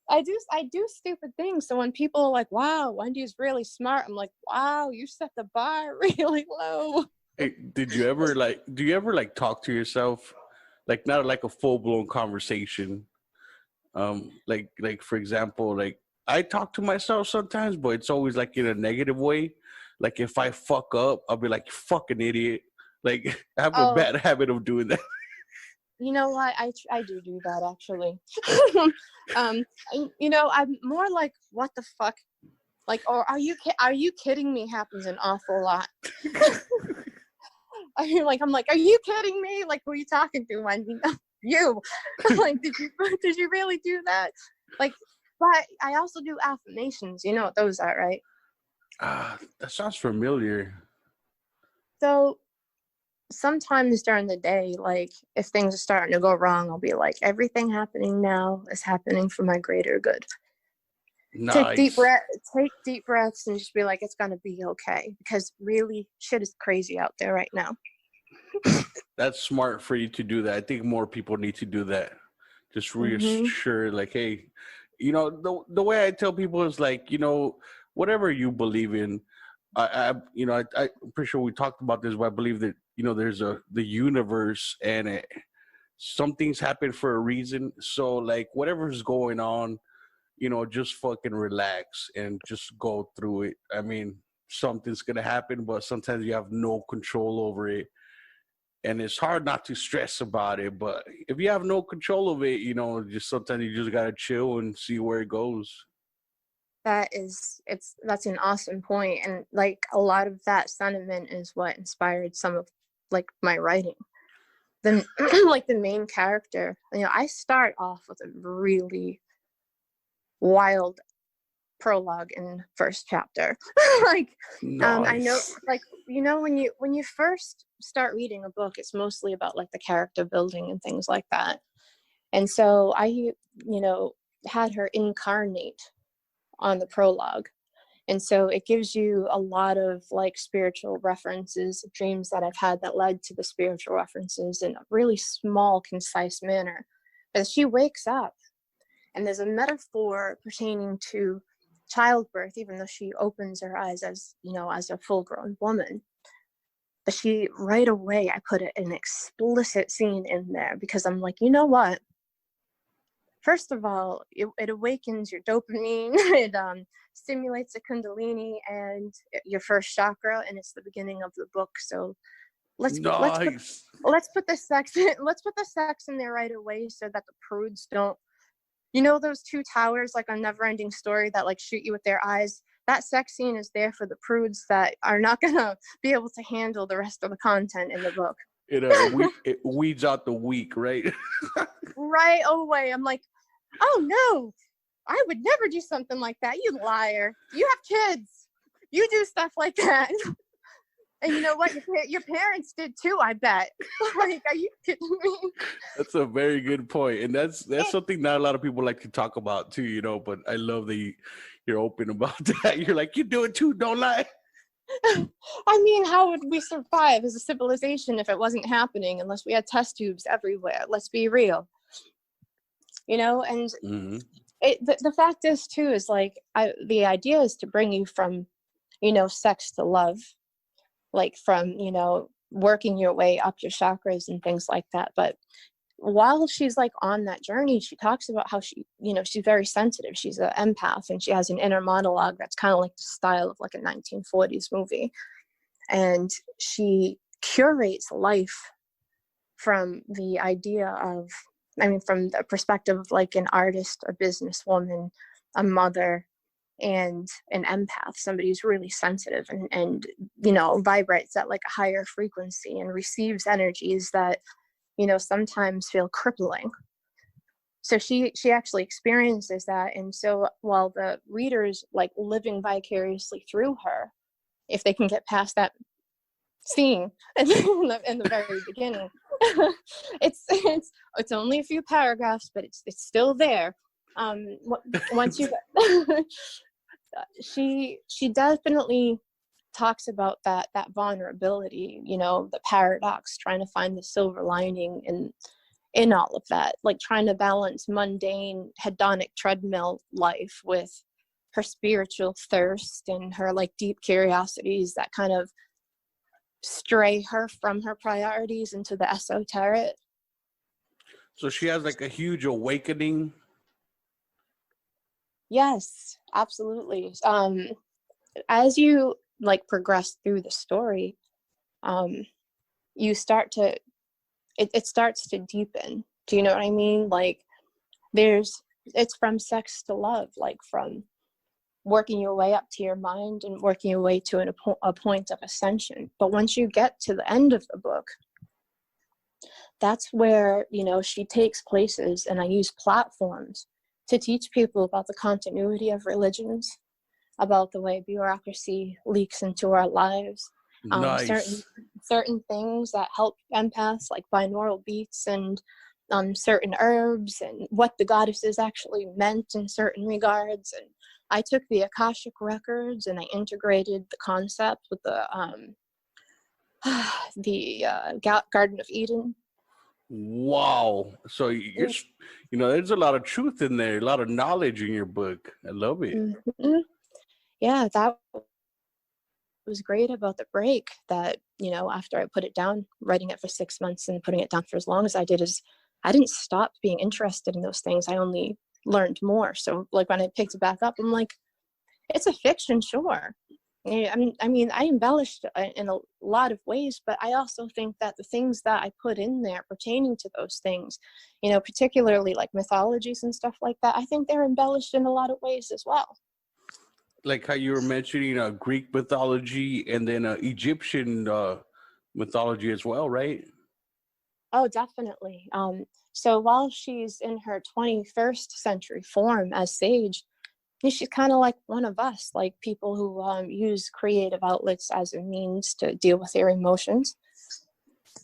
I do stupid things. So when people are like, wow, Wendy's really smart, I'm like, wow, you set the bar really low. Hey, do you ever like talk to yourself? Like not like a full blown conversation. Like for example, like I talk to myself sometimes, but it's always like in a negative way. Like if I fuck up, I'll be like, fucking idiot. Like I have a Oh, bad habit of doing that. you know what? I do that actually. um, you know, I'm more like, what the fuck? Like, or are you kidding me? Happens an awful lot. I'm like, are you kidding me? Like, who are you talking to, Wendy? You. Like, did you really do that? Like, but I also do affirmations. You know what those are, right? That sounds familiar. So sometimes during the day, like if things are starting to go wrong, I'll be like, everything happening now is happening for my greater good. Nice. Take deep breaths and just be like, it's gonna be okay. Because really shit is crazy out there right now. That's smart for you to do that. I think more people need to do that. Just Mm-hmm. reassure, like, hey, you know, the way I tell people is like, you know, whatever you believe in, you know, I'm pretty sure we talked about this, but I believe that you know, there's the universe, and some things happen for a reason. So, like, whatever's going on, you know, just fucking relax and just go through it. I mean, something's gonna happen, but sometimes you have no control over it, and it's hard not to stress about it. But if you have no control of it, you know, just sometimes you just gotta chill and see where it goes. That's an awesome point, and like a lot of that sentiment is what inspired some of like my writing. Then like the main character, you know, I start off with a really wild prologue in first chapter. Like, I know, Nice. like, you know, when you first start reading a book, it's mostly about like the character building and things like that. And so I, you know, had her incarnate on the prologue. And so it gives you a lot of like spiritual references, dreams that I've had that led to the spiritual references in a really small, concise manner. As she wakes up And there's a metaphor pertaining to childbirth, even though she opens her eyes as, you know, as a full-grown woman. But she, right away, I put an explicit scene in there because I'm like, you know what? First of all, it awakens your dopamine. It stimulates the kundalini and your first chakra, and it's the beginning of the book. So let's Nice. let's put the sex in, let's put the sex in there right away so that the prudes don't, you know, those two towers like on Neverending Story that like shoot you with their eyes. That sex scene is there for the prudes that are not gonna be able to handle the rest of the content in the book. It weeds out the weak, right? Right away, I'm like, oh no, I would never do something like that. You liar. You have kids. You do stuff like that. And you know what? Your parents did too, I bet. Like, are you kidding me? That's a very good point. And that's something not a lot of people like to talk about too, you know, but I love that you're open about that. You're like, you do it too, don't lie. I mean, how would we survive as a civilization if it wasn't happening unless we had test tubes everywhere? Let's be real. You know, and the fact is too is like the idea is to bring you from, you know, sex to love, like from, you know, working your way up your chakras and things like that. But while she's like on that journey, she talks about how she, you know, she's very sensitive. She's an empath and she has an inner monologue that's kind of like the style of like a 1940s movie. And she curates life from the idea of, I mean, from the perspective of like an artist, a businesswoman, a mother, and an empath, somebody who's really sensitive and you know, vibrates at like a higher frequency and receives energies that, you know, sometimes feel crippling. So she actually experiences that. And so while the readers like living vicariously through her, if they can get past that scene in the very beginning, it's only a few paragraphs, but it's still there. Once you she definitely talks about that vulnerability, you know, the paradox, trying to find the silver lining in all of that, like trying to balance mundane hedonic treadmill life with her spiritual thirst and her like deep curiosities that kind of stray her from her priorities into the esoteric. So she has like a huge awakening. Yes, absolutely. As you like progress through the story, you start to, it starts to deepen. Do you know what I mean? Like it's from sex to love, like from working your way up to your mind and working your way to a point of ascension. But once you get to the end of the book, that's where, you know, she takes places, and I use platforms to teach people about the continuity of religions, about the way bureaucracy leaks into our lives, Nice. certain things that help empaths, like binaural beats and certain herbs, and what the goddesses actually meant in certain regards. And I took the Akashic records and I integrated the concept with the Garden of Eden. Wow. So you're, you know, there's a lot of truth in there, a lot of knowledge in your book. I love it. Mm-hmm. Yeah, that was great about the break, that, you know, after I put it down, writing it for 6 months and putting it down for as long as I did, is I didn't stop being interested in those things. I only learned more. So like when I picked it back up, I'm like, it's a fiction, sure. I mean, I embellished in a lot of ways, but I also think that the things that I put in there pertaining to those things, you know, particularly like mythologies and stuff like that, I think they're embellished in a lot of ways as well. Like how you were mentioning Greek mythology and then Egyptian mythology as well, right? Oh, definitely. So while she's in her 21st century form as Sage, she's kind of like one of us, like people who use creative outlets as a means to deal with their emotions.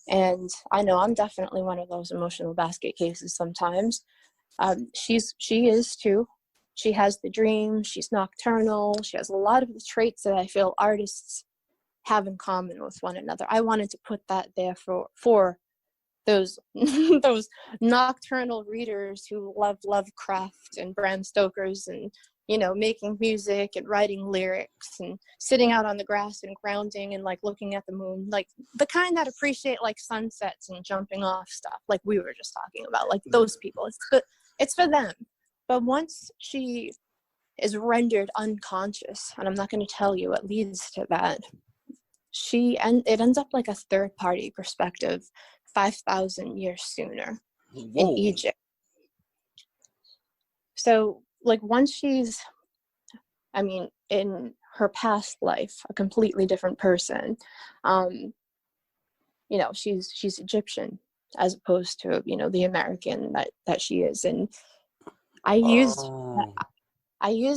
And I know I'm definitely one of those emotional basket cases sometimes. She is too. She has the dream, she's nocturnal, she has a lot of the traits that I feel artists have in common with one another. I wanted to put that there for those those nocturnal readers who love Lovecraft and Bram Stoker's, and making music and writing lyrics and sitting out on the grass and grounding and like looking at the moon, like the kind that appreciate like sunsets and jumping off stuff, like we were just talking about, like those people. It's for them. But once she is rendered unconscious, and I'm not going to tell you what leads to that, it ends up like a third party perspective 5,000 years sooner. Whoa. In Egypt. So like once she's, in her past life, a completely different person, she's Egyptian as opposed to, the American that she is. And I used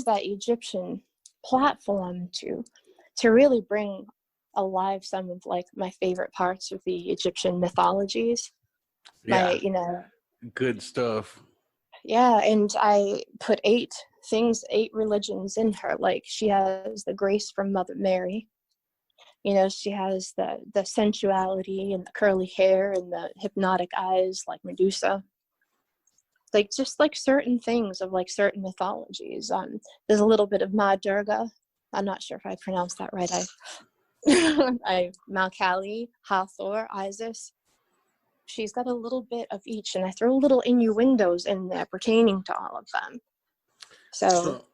that Egyptian platform to really bring alive some of like my favorite parts of the Egyptian mythologies. Yeah. Good stuff. Yeah, and I put 8 religions in her. Like she has the grace from Mother Mary. She has the sensuality and the curly hair and the hypnotic eyes like Medusa. Like just like certain things of like certain mythologies. There's a little bit of Ma Durga. I'm not sure if I pronounced that right. Malkali, Hathor, Isis. She's got a little bit of each, and I throw little innuendos in there pertaining to all of them. So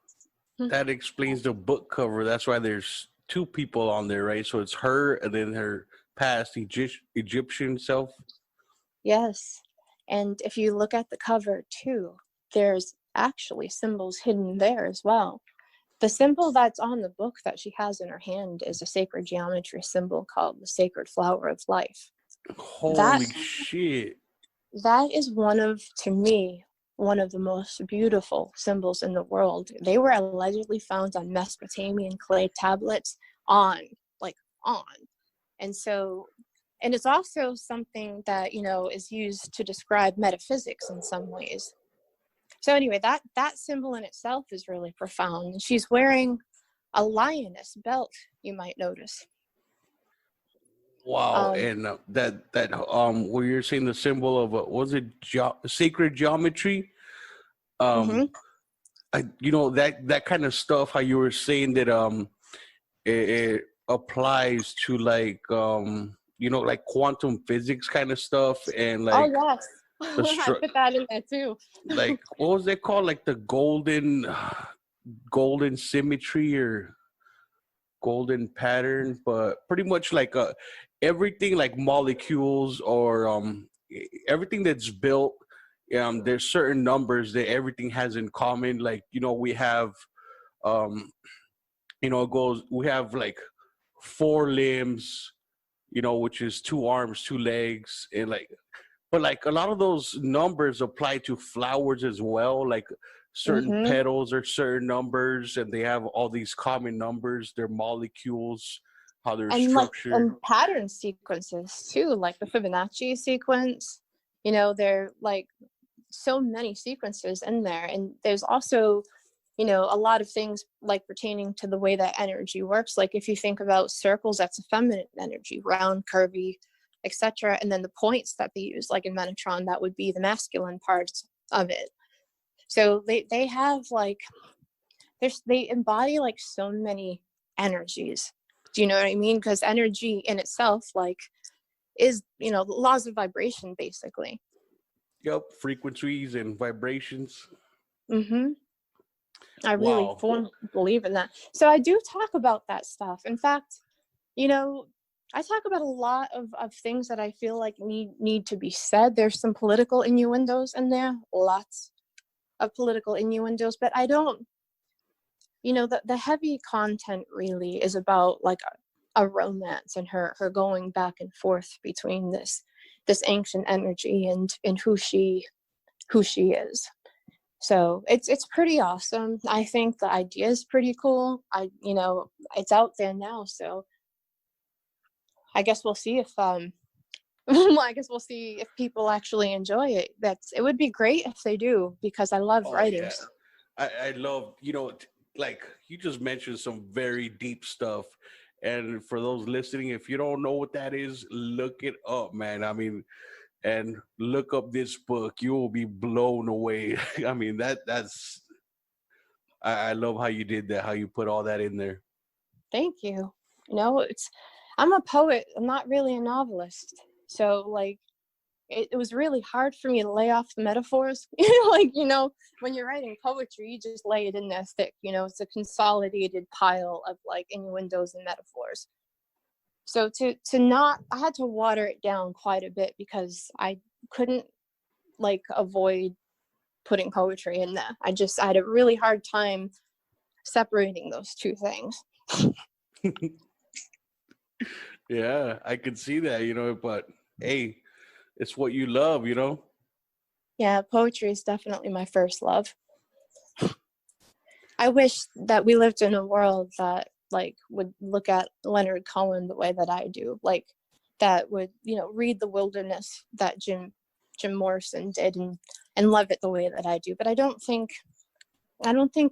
that explains the book cover. That's why there's 2 people on there, right? So it's her and then her past Egyptian self. Yes. And if you look at the cover too, there's actually symbols hidden there as well. The symbol that's on the book that she has in her hand is a sacred geometry symbol called the Sacred Flower of Life. Holy shit. That is to me, one of the most beautiful symbols in the world. They were allegedly found on Mesopotamian clay tablets on. And so, and it's also something that, is used to describe metaphysics in some ways. So anyway, that symbol in itself is really profound. She's wearing a lioness belt, you might notice. Wow. And that where you're saying the symbol of was it sacred geometry? That kind of stuff, how you were saying that it applies to like like quantum physics kind of stuff, and like yes. I put that in there too. Like what was it called, like the golden symmetry or golden pattern, but pretty much like everything like molecules or everything that's built, there's certain numbers that everything has in common. Like we have we have like 4 limbs, which is 2 arms, 2 legs, and but like a lot of those numbers apply to flowers as well. Like certain petals are certain numbers, and they have all these common numbers. They're molecules, how they're structured. And pattern sequences too, like the Fibonacci sequence. They're like so many sequences in there. And there's also, a lot of things like pertaining to the way that energy works. Like if you think about circles, that's a feminine energy, round, curvy, etc. And then the points that they use, like in Metatron, that would be the masculine parts of it. So they have like, they embody like so many energies. Do you know what I mean? Because energy in itself, like, is, laws of vibration, basically. Yep, frequencies and vibrations. I really believe in that. So I do talk about that stuff. In fact, I talk about a lot of things that I feel like need to be said. There's some political innuendos in there, lots of political innuendos, but I don't, the heavy content really is about like a romance and her going back and forth between this ancient energy and who she is. So it's pretty awesome. I think the idea is pretty cool. It's out there now, so I guess we'll see if people actually enjoy it. It would be great if they do, because I love writing. Yeah. I love, like you just mentioned some very deep stuff. And for those listening, if you don't know what that is, look it up, man. I mean, and look up this book. You will be blown away. I mean, that's I love how you did that, how you put all that in there. Thank you. You know, I'm a poet. I'm not really a novelist. So like it was really hard for me to lay off the metaphors. Like, when you're writing poetry, you just lay it in there thick. It's a consolidated pile of like innuendos and metaphors. So I had to water it down quite a bit because I couldn't like avoid putting poetry in there. I had a really hard time separating those two things. Yeah, I could see that, but hey, it's what you love. Yeah, poetry is definitely my first love. I wish that we lived in a world that like would look at Leonard Cohen the way that I do, like that would, read The Wilderness that Jim Morrison did and love it the way that I do. But I don't think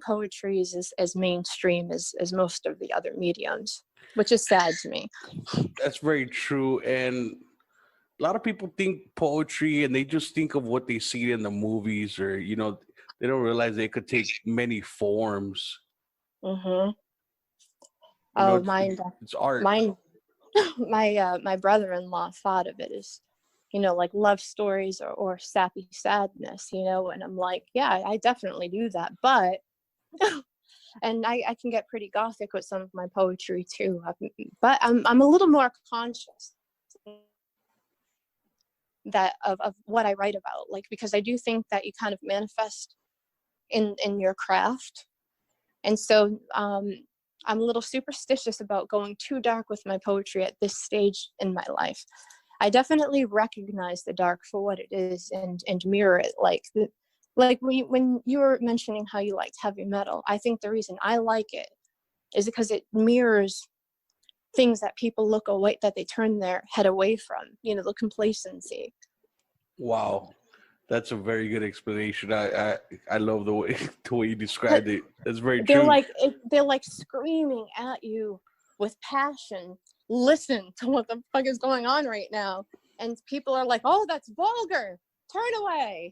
poetry is as mainstream as most of the other mediums, which is sad to me. That's very true. And a lot of people think poetry and they just think of what they see in the movies, or they don't realize they could take many forms. Mm-hmm. It's art. My brother-in-law thought of it as, like love stories or sappy sadness, and I'm like, yeah, I definitely do that, but and I can get pretty gothic with some of my poetry too, but I'm a little more conscious that of what I write about, like, because I do think that you kind of manifest in your craft. And so I'm a little superstitious about going too dark with my poetry at this stage in my life. I definitely recognize the dark for what it is and mirror it. Like when you were mentioning how you liked heavy metal, I think the reason I like it is because it mirrors things that people look away, that they turn their head away from, the complacency. Wow. That's a very good explanation. I love the way you described it. That's very true. They're like screaming at you with passion. Listen to what the fuck is going on right now. And people are like, oh, that's vulgar. Turn away.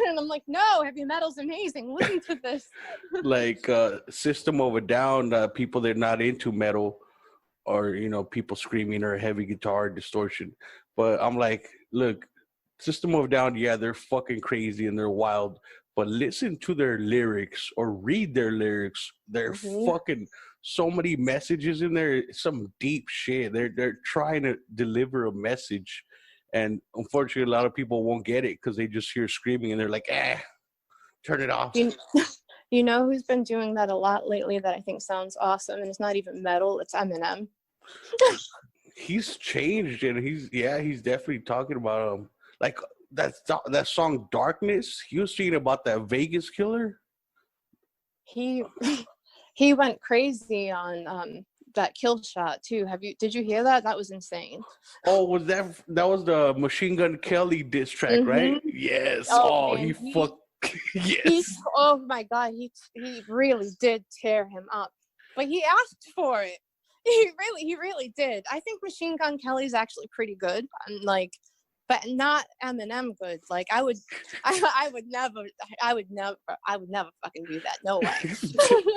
And I'm like, no, heavy metal's amazing. Listen to this. Like System of a Down, people that are not into metal, or people screaming or heavy guitar distortion. But I'm like, look, System of a Down, yeah, they're fucking crazy and they're wild, but listen to their lyrics or read their lyrics. They're fucking so many messages in there, some deep shit. They're trying to deliver a message, and unfortunately, a lot of people won't get it because they just hear screaming and they're like, turn it off. You know who's been doing that a lot lately that I think sounds awesome, and it's not even metal, it's Eminem. He's changed, and he's definitely talking about like that song Darkness. He was speaking about that Vegas killer. He went crazy on that Kill Shot too. Did you hear that? That was insane. Oh, was that was the Machine Gun Kelly diss track, right? Yes. Man, yes. Oh my God, he really did tear him up, but he asked for it. He really did. I think Machine Gun Kelly's actually pretty good. But not Eminem good. Like I would never fucking do that. No way.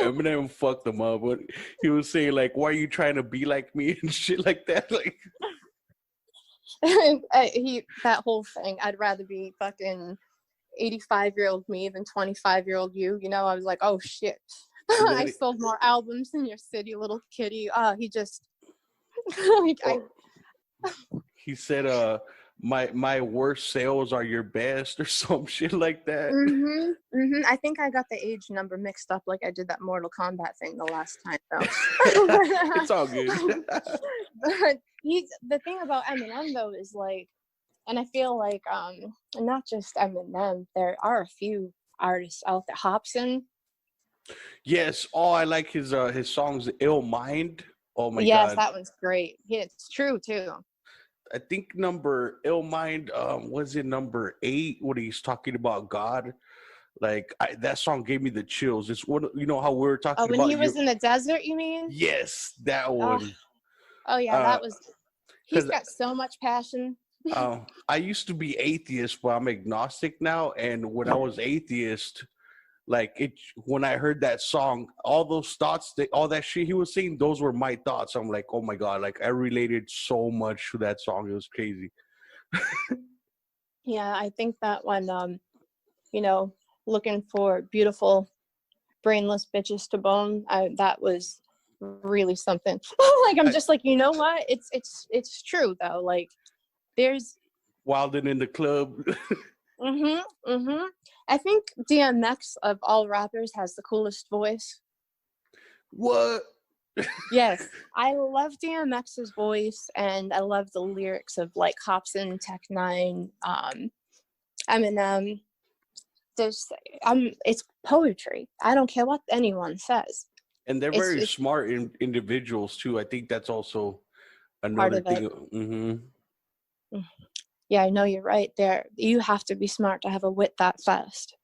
Eminem fucked him up. But he was saying like, "Why are you trying to be like me?" and shit like that. Like that whole thing. I'd rather be fucking 85-year-old me than 25-year-old you. I was like, oh shit. I sold more albums than your city little kitty. He just he said my worst sales are your best or some shit like that. I think I got the age number mixed up, like I did that Mortal Kombat thing the last time though. It's all good. But the thing about Eminem though is like, and I feel like not just Eminem, there are a few artists out there. Hobson. Yes. Oh, I like his songs Ill Mind. Oh my God. Yes, that one's great. Yeah, it's true too. I think Ill Mind, was it number 8 when he's talking about God? Like that song gave me the chills. It's what how we were talking about. Oh, when he was in the desert, you mean? Yes, that one. Oh yeah, that was. He's got so much passion. I used to be atheist, but I'm agnostic now. And when I was atheist, like it, when I heard that song, all those thoughts, all that shit he was saying, those were my thoughts. I'm like, oh my god, like I related so much to that song. It was crazy. Yeah, I think that when you know, looking for beautiful brainless bitches to bone, that was really something. Like I'm just like, you know what? It's true though. Like there's Wilding in the club. I think DMX of all rappers has the coolest voice. What? Yes, I love DMX's voice, and I love the lyrics of like Hopsin, Tech Nine, Eminem. There's, it's poetry. I don't care what anyone says. And they're very smart individuals too. I think that's also another thing. Yeah, I know you're right there. You have to be smart to have a wit that fast.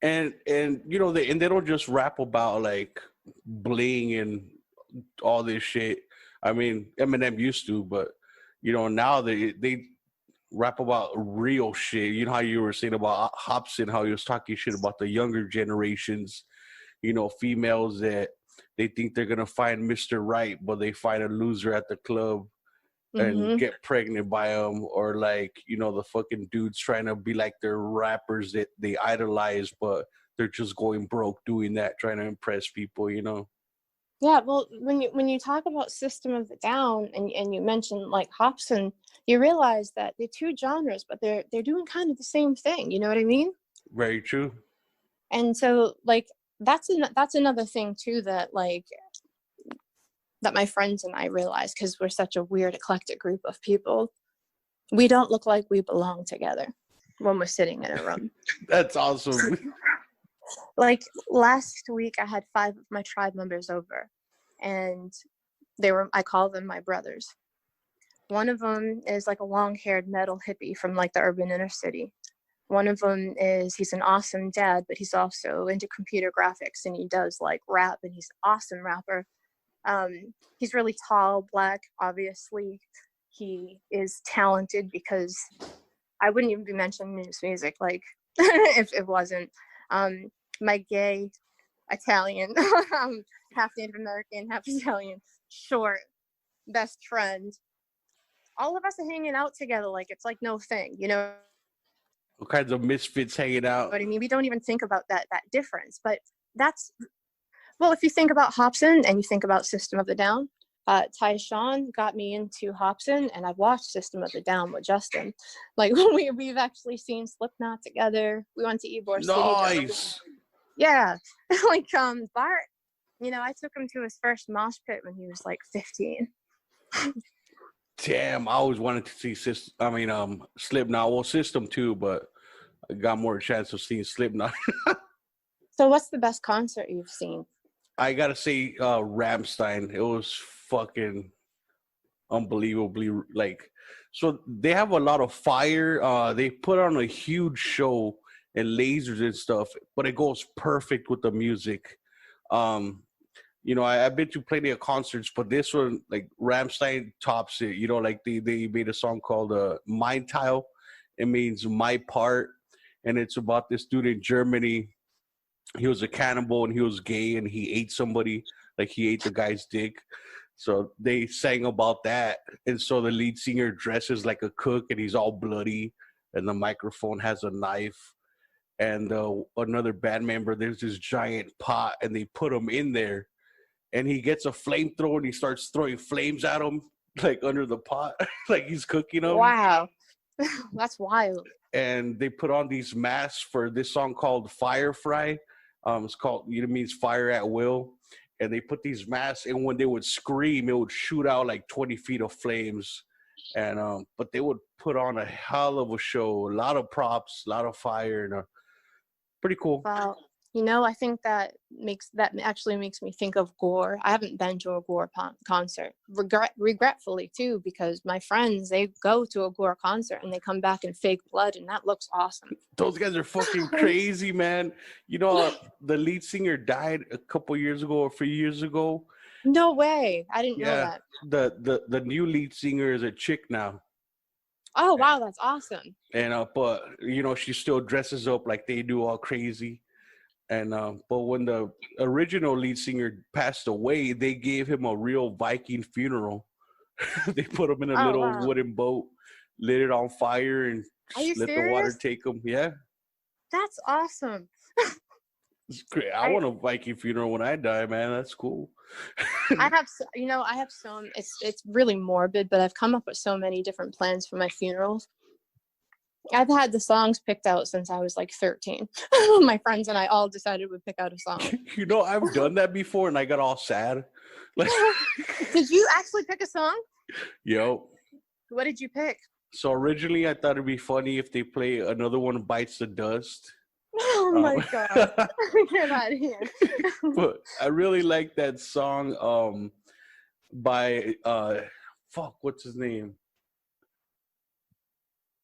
And you know, they don't just rap about like bling and all this shit. I mean, Eminem used to, but you know, now they rap about real shit. You know how you were saying about Hopsin, how he was talking shit about the younger generations, you know, females that they think they're gonna find Mr. Right, but they find a loser at the club and get pregnant by him, or like, you know, the fucking dudes trying to be like their rappers that they idolize, but they're just going broke doing that, trying to impress people, you know. Yeah, well, when you talk about System of a Down and you mention like Hopsin, you realize that they're two genres, but they're doing kind of the same thing. You know what I mean? Very true. And so like that's another thing too that like that my friends and I realized, because we're such a weird eclectic group of people. We don't look like we belong together when we're sitting in a room. That's awesome. Like last week I had 5 of my tribe members over, and I call them my brothers. One of them is like a long-haired metal hippie from like the urban inner city. One of them he's an awesome dad, but he's also into computer graphics, and he does like rap, and he's an awesome rapper. He's really tall, black, obviously. He is talented, because I wouldn't even be mentioning his music like if it wasn't. My gay Italian, half Native American, half Italian, short best friend. All of us are hanging out together like it's like no thing, you know. All kinds of misfits hanging out. But I mean, we don't even think about that difference. But that's, well, if you think about Hopsin and you think about System of a Down, Tyshawn got me into Hopsin, and I've watched System of a Down with Justin. Like we've actually seen Slipknot together. We went to Ybor City. Nice. Yeah, like Bart. You know, I took him to his first mosh pit when he was like 15. Damn, I always wanted to see Slipknot. Well, System too, but I got more chance of seeing Slipknot. So what's the best concert you've seen? I gotta say Rammstein. It was fucking unbelievably, like, so they have a lot of fire. They put on a huge show and lasers and stuff, but it goes perfect with the music. You know, I've been to plenty of concerts, but this one, like, Rammstein tops it. You know, like they made a song called Mein Teil. It means my part, and it's about this dude in Germany. He was a cannibal and he was gay, and he ate somebody, like he ate the guy's dick. So they sang about that. And so the lead singer dresses like a cook, and he's all bloody, and the microphone has a knife. And another band member, there's this giant pot, and they put him in there, and he gets a flamethrower and he starts throwing flames at him, like under the pot, like he's cooking them. Wow. That's wild. And they put on these masks for this song called Firefly. It's called, it means fire at will. And they put these masks, and when they would scream, it would shoot out like 20 feet of flames. And but they would put on a hell of a show, a lot of props, a lot of fire, and pretty cool. Wow. You know, I think that actually makes me think of Gore. I haven't been to a Gore concert, regretfully too, because my friends, they go to a Gore concert and they come back in fake blood, and that looks awesome. Those guys are fucking crazy, man. You know, the lead singer died a couple years ago, or 3 years ago. No way. I didn't know that. The new lead singer is a chick now. Oh wow, that's awesome. And but she still dresses up like they do, all crazy. And but when the original lead singer passed away, they gave him a real Viking funeral. They put him in a Oh little wow. wooden boat, lit it on fire, and Are you just let the water serious? take him. Yeah, That's awesome. it's great. I I want a Viking funeral when I die, man. That's cool. I have I have some. It's really morbid, but I've come up with so many different plans for my funerals. I've had the songs picked out since I was like 13. My friends and I all decided we'd pick out a song. I've done that before, and I got all sad. Like, Did you actually pick a song? yo. What did you pick? So originally, I thought it'd be funny if they play Another One Bites the Dust. Oh my god. Get out of here. But I really like that song by fuck, what's his name?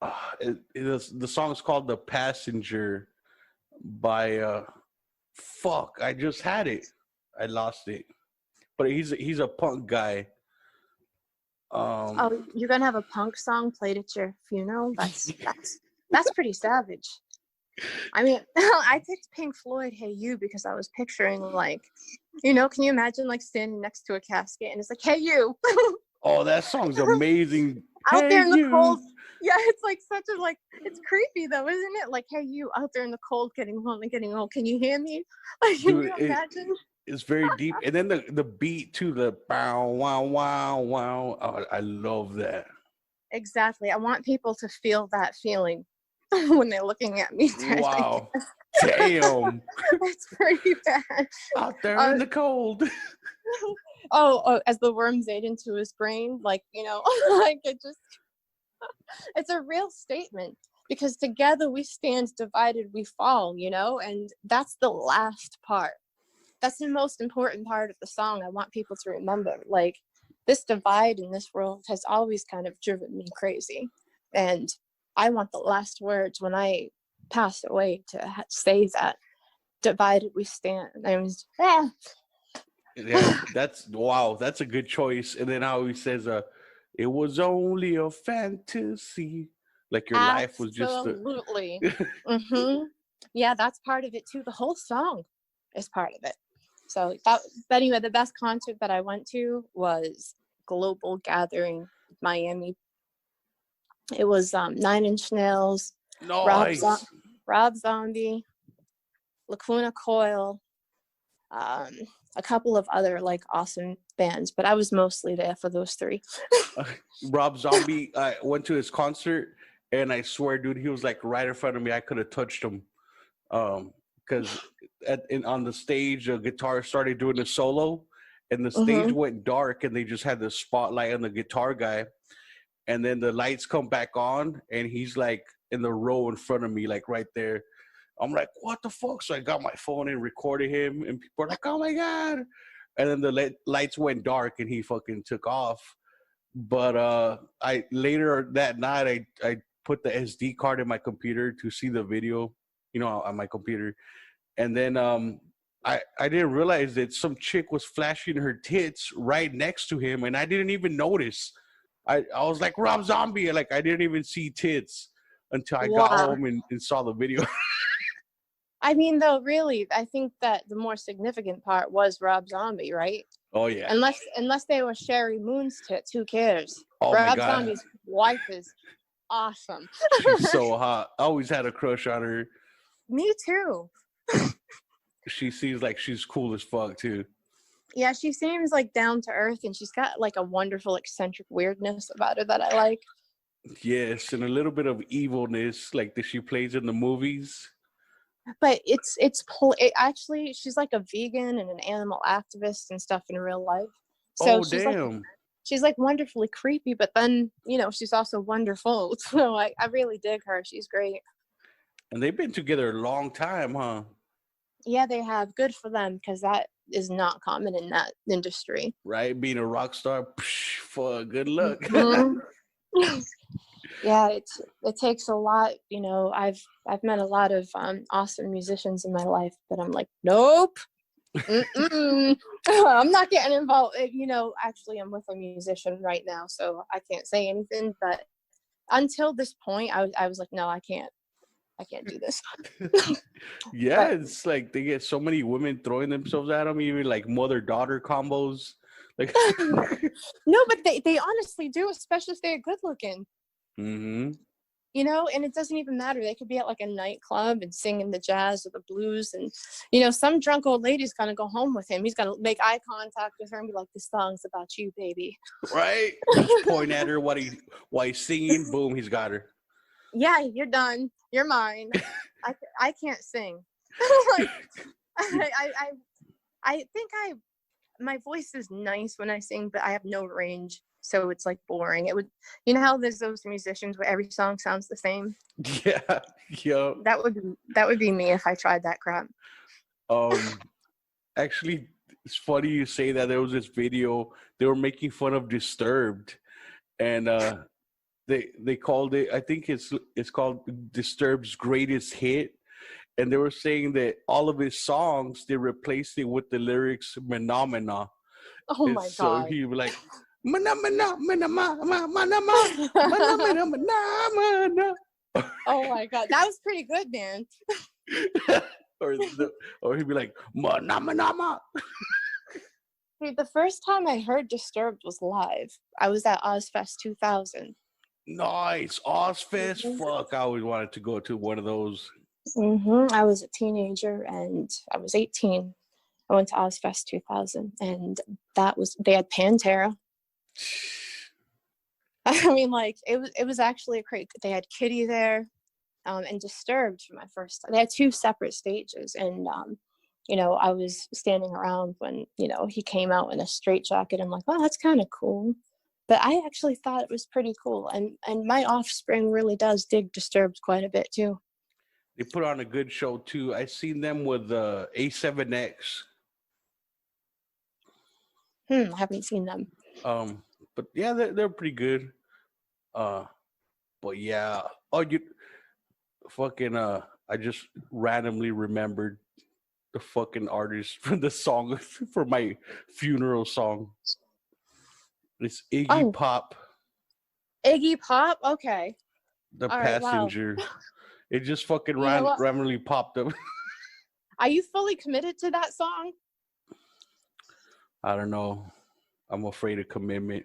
The song's called "The Passenger" by fuck. I just had it. I lost it. But he's a punk guy. Oh, you're gonna have a punk song played at your funeral? That's pretty savage. I mean, I picked Pink Floyd, "Hey You," because I was picturing like, can you imagine like standing next to a casket and it's like, "Hey You." Oh, that song's amazing. Out Hey, there in the you. cold. Yeah, it's like such a it's creepy though, isn't it? Like, "Hey You," out there in the cold, getting home and getting old. Can you hear me? Like, can you imagine? It's very deep, and then the beat to the bow wow wow wow. Oh, I love that. Exactly. I want people to feel that feeling when they're looking at me. Wow, damn! That's pretty bad. Out there in the cold. As the worms ate into his brain, like like it's a real statement, because together we stand, divided we fall, and that's the last part. That's the most important part of the song. I want people to remember, like, this divide in this world has always kind of driven me crazy, and I want the last words when I pass away to say that, "Divided we stand." Yeah, that's a good choice. And then how he says, "It was only a fantasy," like your life was just absolutely. Mm-hmm. Yeah, that's part of it too. The whole song is part of it. So but anyway, the best concert that I went to was Global Gathering, Miami. It was 9 Inch Nails, nice. Rob Zombie, Lacuna Coil, a couple of other like awesome bands, but I was mostly there for those three. Rob Zombie, I went to his concert, and I swear, dude, he was like right in front of me. I could have touched him, because on the stage, a guitar started doing a solo, and the stage went dark, and they just had the spotlight on the guitar guy, and then the lights come back on, and he's like in the row in front of me, like right there. I'm like, what the fuck? So I got my phone and recorded him, and people are like, oh my god. And then the lights went dark, and he fucking took off. But I later that night, I put the SD card in my computer to see the video, on my computer. And then I didn't realize that some chick was flashing her tits right next to him, and I didn't even notice. I was like, Rob Zombie, like I didn't even see tits until I got home and saw the video. I mean, though, really, I think that the more significant part was Rob Zombie, right? Oh yeah. Unless they were Sherry Moon's tits, who cares? Oh Rob my god. Zombie's wife is awesome. She's so hot. I always had a crush on her. Me too. She seems like she's cool as fuck too. Yeah, she seems like down to earth, and she's got like a wonderful eccentric weirdness about her that I like. Yes, and a little bit of evilness, like that she plays in the movies. But actually, she's like a vegan and an animal activist and stuff in real life. So she's like wonderfully creepy, but then she's also wonderful. So I really dig her. She's great. And they've been together a long time, huh? Yeah, they have. Good for them, because that is not common in that industry. Right, being a rock star, for good luck. Yeah, it takes a lot. I've met a lot of awesome musicians in my life, but I'm like, nope. I'm not getting involved. Actually, I'm with a musician right now, so I can't say anything. But until this point, I was like, no, I can't do this. Yeah, But it's like they get so many women throwing themselves at them, even like mother-daughter combos. Like, no, but they honestly do, especially if they're good looking. mm-hmm. You know, and it doesn't even matter. They could be at like a nightclub and singing the jazz or the blues, and you know, some drunk old lady's gonna go home with him. He's gonna make eye contact with her and be like, "This song's about you, baby." Right? Just point at her while he's singing. Boom, he's got her. Yeah, you're done. You're mine. I can't sing. Like, I think my voice is nice when I sing, but I have no range, so it's like boring. It would, you know how there's those musicians where every song sounds the same? Yeah, yo. That would be me if I tried that crap. Actually, it's funny you say that. There was this video they were making fun of Disturbed, and they called it. I think it's called Disturbed's greatest hit, and they were saying that all of his songs they replaced it with the lyrics "Phenomena." Oh And my so god. he was like, "Phenomena, phenomena, phenomena." Oh my god. That was pretty good, man. or he'd be like, "Phenomena." Dude, the first time I heard Disturbed was live. I was at Ozfest 2000. Nice. Ozfest. Fuck, I always wanted to go to one of those. I was a teenager and I was 18. I went to Ozfest 2000, and they had Pantera. I mean, like it was actually a great. They had Kitty there, and Disturbed for my first time. They had two separate stages, and you know, I was standing around when, you know, he came out in a straitjacket. I'm like, oh, that's kind of cool. But I actually thought it was pretty cool, and my offspring really does dig Disturbed quite a bit too. They put on a good show too. I seen them with A7X. I haven't seen them. But yeah, they're pretty good. But yeah, oh, you fucking I just randomly remembered the fucking artist for the song for my funeral song. It's Iggy Pop. Iggy Pop? Okay. The All right, wow. Passenger. It just fucking randomly popped up. Are you fully committed to that song? I don't know. I'm afraid of commitment.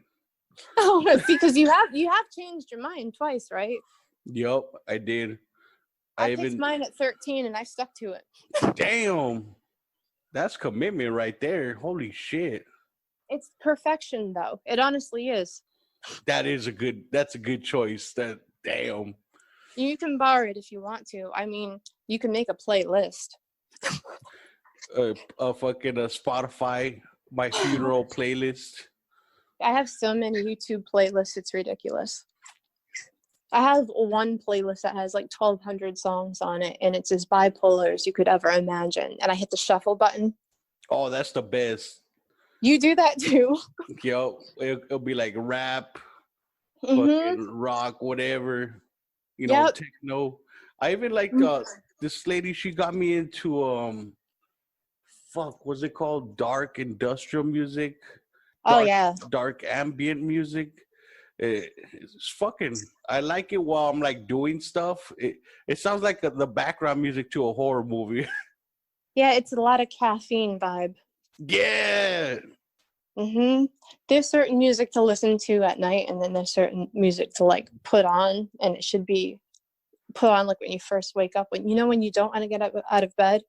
Oh, because you have changed your mind twice, right? Yup, I did. I picked mine at 13 and I stuck to it. Damn. That's commitment right there. Holy shit. It's perfection though. It honestly is. That's a good choice. Damn. You can borrow it if you want to. I mean, you can make a playlist. Fucking Spotify, my funeral playlist. I have so many YouTube playlists, it's ridiculous. I have one playlist that has like 1,200 songs on it, and it's as bipolar as you could ever imagine. And I hit the shuffle button. Oh, that's the best. You do that too? Yo, it'll be like rap, fucking rock, whatever. You know, techno. I even like this lady. She got me into what's it called? Dark industrial music. Dark ambient music. It's fucking. I like it while I'm like doing stuff. It sounds like the background music to a horror movie. Yeah, it's a lot of caffeine vibe. Yeah. There's certain music to listen to at night, and then there's certain music to like put on, and it should be put on like when you first wake up. When you don't want to get up out of bed.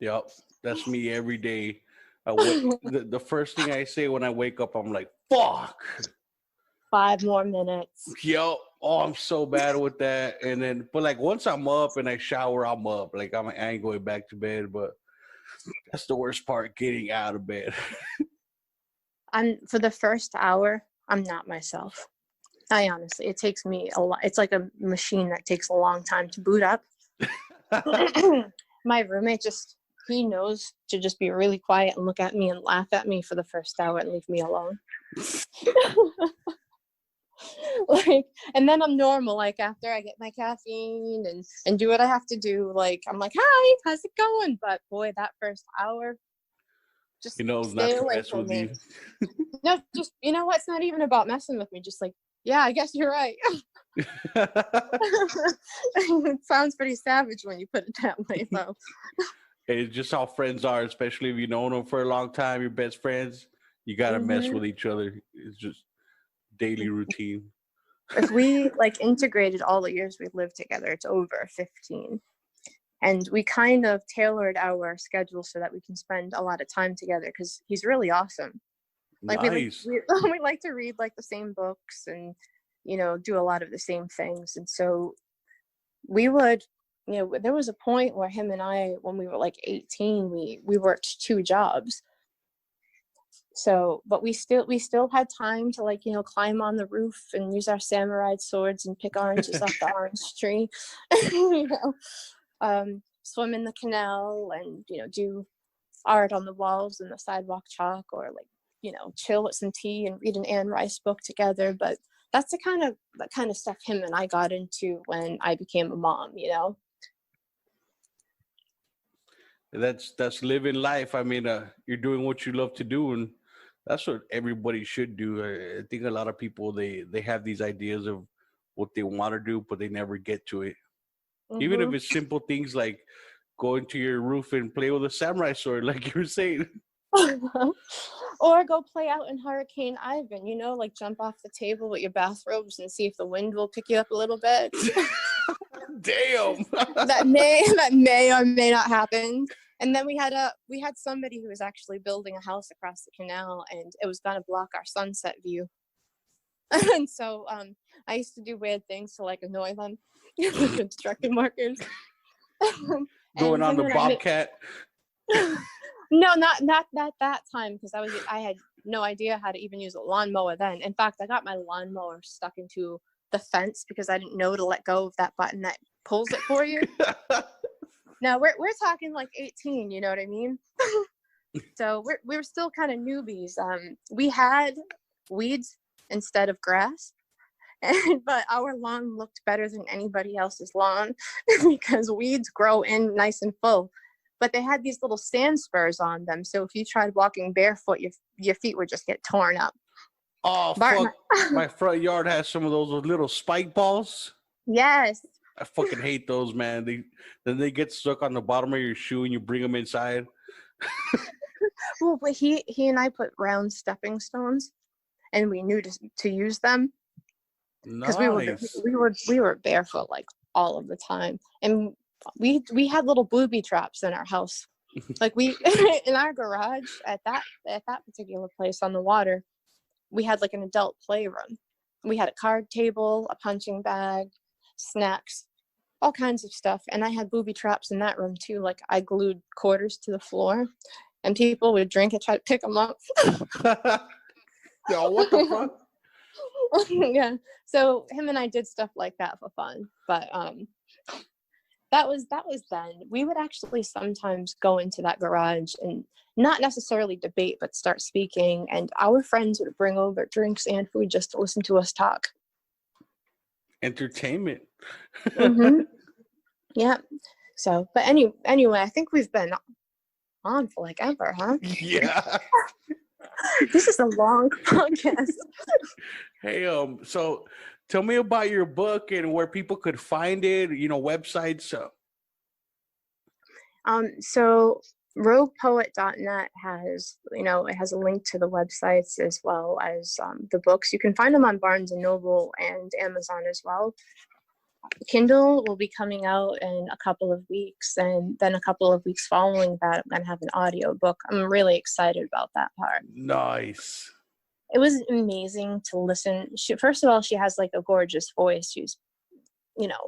Yep, that's me every day. The first thing I say when I wake up, I'm like, "Fuck." 5 more minutes. Yo, oh, I'm so bad with that. And then, but like once I'm up and I shower, I'm up. Like I ain't going back to bed, but that's the worst part, getting out of bed. For the first hour, I'm not myself. It takes me a lot. It's like a machine that takes a long time to boot up. My roommate he knows to just be really quiet and look at me and laugh at me for the first hour and leave me alone. Like, and then I'm normal. Like after I get my caffeine and do what I have to do, like I'm like, hi, how's it going? But boy, that first hour, just not to mess with me. No, just what? It's not even about messing with me. Just like, yeah, I guess you're right. It sounds pretty savage when you put it that way, though. It's just how friends are, especially if you've known them for a long time, your best friends. You gotta mess Hmm. with each other. It's just daily routine. If we like integrated all the years we lived together, it's over 15. And we kind of tailored our schedule so that we can spend a lot of time together because he's really awesome. Like Nice. we like to read like the same books and do a lot of the same things. And so we would, there was a point where him and I, when we were like 18, we worked 2 jobs. So, but we still had time to like, climb on the roof and use our samurai swords and pick oranges off the orange tree, you know, swim in the canal and, do art on the walls and the sidewalk chalk, or like, chill with some tea and read an Anne Rice book together. But that's the kind of stuff him and I got into when I became a mom. That's living life. I mean, you're doing what you love to do, and that's what everybody should do. I think a lot of people they have these ideas of what they want to do, but they never get to it. Even if Hmm. it's simple things like going to your roof and play with a samurai sword, like you were saying. Or go play out in Hurricane Ivan, like jump off the table with your bathrobes and see if the wind will pick you up a little bit. Damn. that may or may not happen. And then we had somebody who was actually building a house across the canal, and it was going to block our sunset view. And so I used to do weird things to like annoy them with construction workers. Going And on him the and Bobcat. no, not that time, because I had no idea how to even use a lawnmower then. In fact, I got my lawnmower stuck into the fence because I didn't know to let go of that button that pulls it for you. Now we're talking like 18, you know what I mean? So we were still kind of newbies. We had weeds instead of grass, but our lawn looked better than anybody else's lawn because weeds grow in nice and full. But they had these little sand spurs on them, so if you tried walking barefoot, your feet would just get torn up. Oh Barton, fuck! My front yard has some of those little spike balls. yes. I fucking hate those, man. They get stuck on the bottom of your shoe and you bring them inside. Well, but he and I put round stepping stones, and we knew to use them because Nice. we were barefoot like all of the time, and we had little booby traps in our house. Like we in our garage at that particular place on the water, we had like an adult playroom. We had a card table, a punching bag, snacks, all kinds of stuff. And I had booby traps in that room too. Like I glued quarters to the floor, and people would drink and try to pick them up. Yo, what the fuck? Yeah. So him and I did stuff like that for fun. But that was then. We would actually sometimes go into that garage and not necessarily debate, but start speaking. And our friends would bring over drinks and food just to listen to us talk. Entertainment. Mm-hmm. Yeah. So, but anyway, I think we've been on for like ever, huh? Yeah. This is a long podcast. Hey, so tell me about your book and where people could find it, websites. So roguepoet.net has, it has a link to the websites as well as the books. You can find them on Barnes and Noble and Amazon as well. Kindle will be coming out in a couple of weeks, and then a couple of weeks following that, I'm going to have an audio book. I'm really excited about that part. Nice. It was amazing to listen. First of all, she has like a gorgeous voice. She's,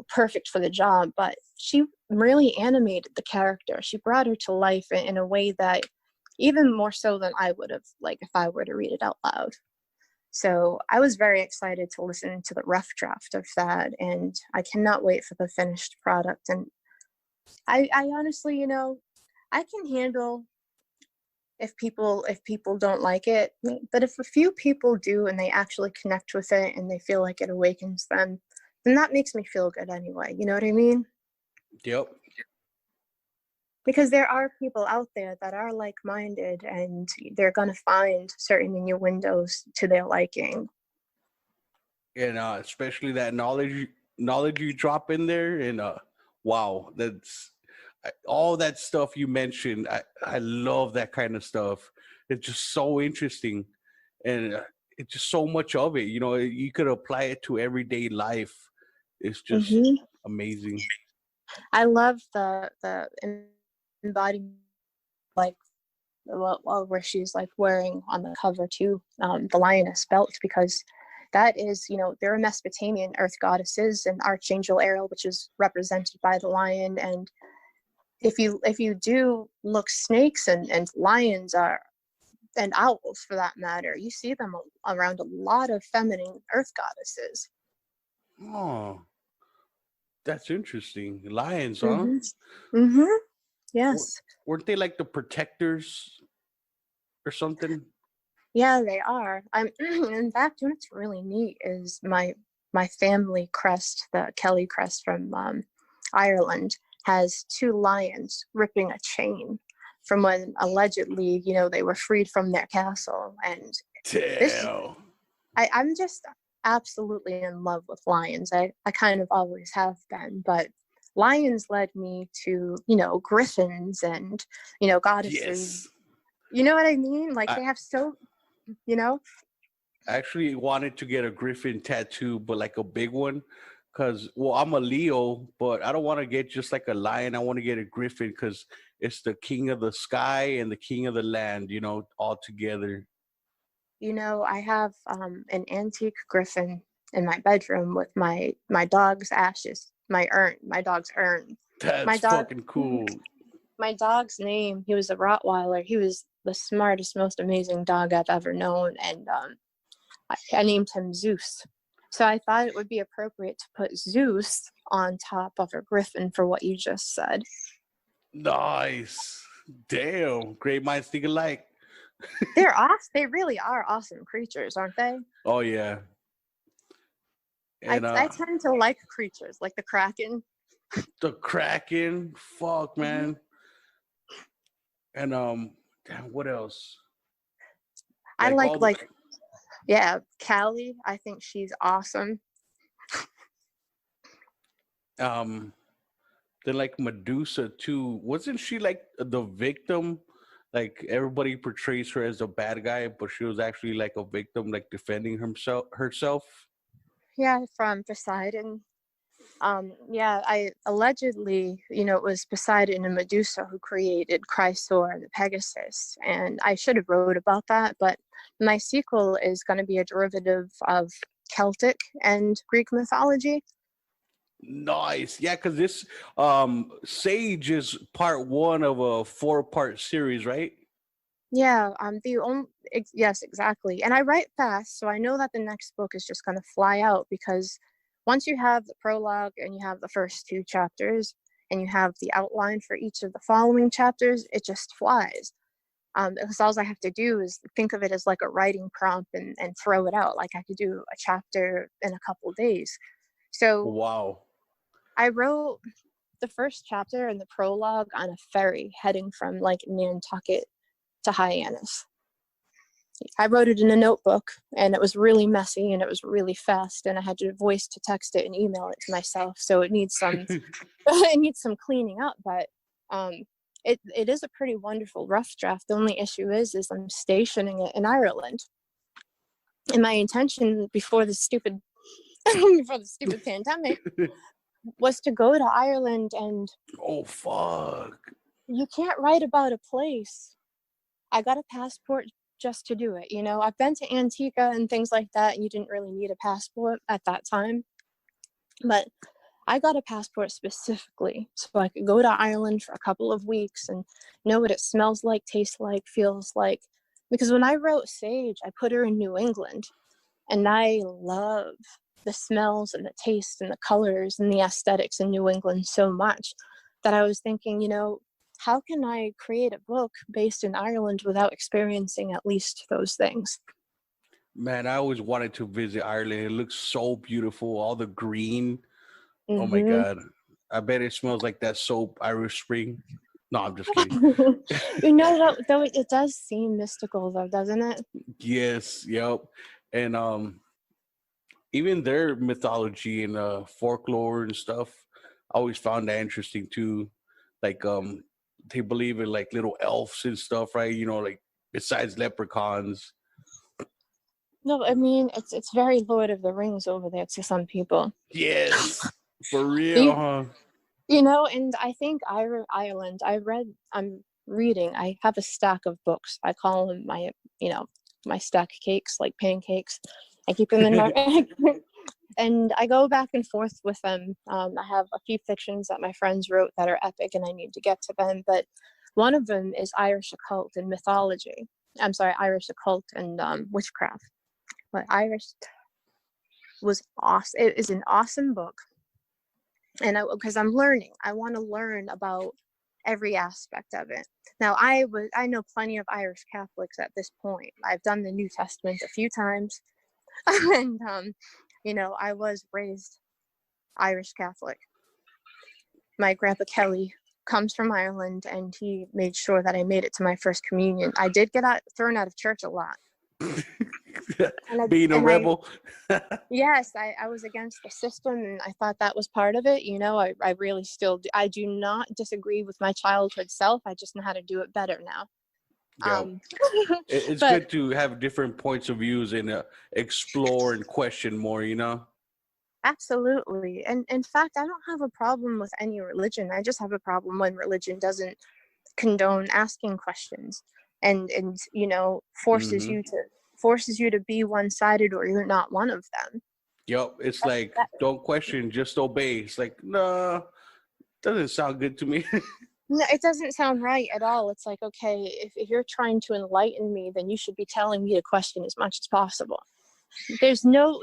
perfect for the job, but she really animated the character. She brought her to life in a way that even more so than I would have, like if I were to read it out loud. So I was very excited to listen to the rough draft of that, and I cannot wait for the finished product. And I honestly, I can handle if people don't like it, but if a few people do and they actually connect with it and they feel like it awakens them, then that makes me feel good anyway. You know what I mean? Yep. Because there are people out there that are like-minded, and they're going to find certain innuendos to their liking. and especially that knowledge you drop in there, and wow, that's all that stuff you mentioned. I love that kind of stuff. It's just so interesting, and it's just so much of it. You know, you could apply it to everyday life. It's just Hmm. amazing. I love the embodiment, like where she's like wearing on the cover too, the lioness belt, because that is, there are Mesopotamian earth goddesses, and Archangel Ariel, which is represented by the lion. And if you do look, snakes and lions are, and owls for that matter, you see them around a lot of feminine earth goddesses. Oh, that's interesting. Lions, huh? Mm-hmm. Mm-hmm. W- Yes. weren't they like the protectors or something? Yeah, they are. I'm in fact, what's really neat is my family crest, the Kelly crest from Ireland, has two lions ripping a chain from when allegedly, they were freed from their castle. And this, Damn. I'm just absolutely in love with lions. I kind of always have been, but lions led me to, griffins and, goddesses. Yes. You know what I mean? Like I they have so, you know, actually wanted to get a griffin tattoo, but like a big one. Cause well, I'm a Leo, but I don't want to get just like a lion. I want to get a griffin because it's the king of the sky and the king of the land, all together. I have an antique griffin in my bedroom with my dog's ashes, my dog's urn. That's My dog, fucking cool. my dog's name. He was a Rottweiler. He was the smartest, most amazing dog I've ever known, and I named him Zeus. So I thought it would be appropriate to put Zeus on top of a griffin for what you just said. Nice. Damn. Great minds think alike. They're awesome. They really are awesome creatures, aren't they? Oh yeah. I, And I tend to like creatures like the Kraken. the Kraken. Fuck, Mhm. man. And damn, what else? I Like all the yeah, Callie. I think she's awesome. um then like Medusa too. Wasn't she like the victim? Like everybody portrays her as a bad guy, but she was actually like a victim, like defending herself. Yeah, from Poseidon. Yeah, I allegedly, it was Poseidon and Medusa who created Chrysaor, the Pegasus, and I should have wrote about that. But my sequel is going to be a derivative of Celtic and Greek mythology. Nice. Yeah, because this Sage is part one of a 4-part series, right? Yeah, the only yes, exactly. And I write fast, so I know that the next book is just going to fly out, because once you have the prologue and you have the first two chapters and you have the outline for each of the following chapters, it just flies. Because all I have to do is think of it as like a writing prompt and throw it out. Like I could do a chapter in a couple days. So Wow. I wrote the first chapter and the prologue on a ferry heading from like Nantucket to Hyannis. I wrote it in a notebook, and it was really messy and it was really fast, and I had to voice to text it and email it to myself. So it needs some it needs some cleaning up, but um it is a pretty wonderful rough draft. The only issue is I'm stationing it in Ireland. And my intention before the stupid before the stupid pandemic was to go to Ireland, and Oh fuck. you can't write about a place. I got a passport just to do it. I've been to Antigua and things like that, and you didn't really need a passport at that time. But I got a passport specifically so I could go to Ireland for a couple of weeks and know what it smells like, tastes like, feels like. Because when I wrote Sage, I put her in New England, and I love the smells and the taste and the colors and the aesthetics in New England so much that I was thinking, how can I create a book based in Ireland without experiencing at least those things? Man, I always wanted to visit Ireland. It looks so beautiful. All the green. Oh my Mm-hmm. god. I bet it smells like that soap, Irish Spring. No, I'm just kidding. Though it does seem mystical, though, doesn't it? Yes, yep. And even their mythology and folklore and stuff, I always found that interesting too. Like they believe in like little elves and stuff, right? You know, like besides leprechauns. No, I mean it's very Lord of the Rings over there to some people. Yes, for real, You, huh? you know, and I think Ireland. I'm reading. I have a stack of books. I call them my, you know, my stack cakes, like pancakes. I keep them in my and I go back and forth with them. I have a few fictions that my friends wrote that are epic, and I need to get to them. But one of them is Irish occult and mythology. I'm sorry, Irish occult and witchcraft. But Irish was awesome. It is an awesome book, and because I'm learning, I want to learn about every aspect of it. Now, I know plenty of Irish Catholics at this point. I've done the New Testament a few times, and you know, I was raised Irish Catholic. My grandpa Kelly comes from Ireland, and he made sure that I made it to my first communion. I did get thrown out of church a lot. Being a rebel. Yes, I was against the system, and I thought that was part of it. You know, I really still do. I do not disagree with my childhood self. I just know how to do it better now. Yeah, it's But good to have different points of views and explore and question more. You know. absolutely. And in fact, I don't have a problem with any religion. I just have a problem when religion doesn't condone asking questions and you know, Hmm. forces you to be one-sided, or you're not one of them. Yep. It's That's, like that, don't question, just obey. It's like nah, doesn't sound good to me. no, it doesn't sound right at all. It's like, okay, if you're trying to enlighten me, then you should be telling me to question as much as possible. There's no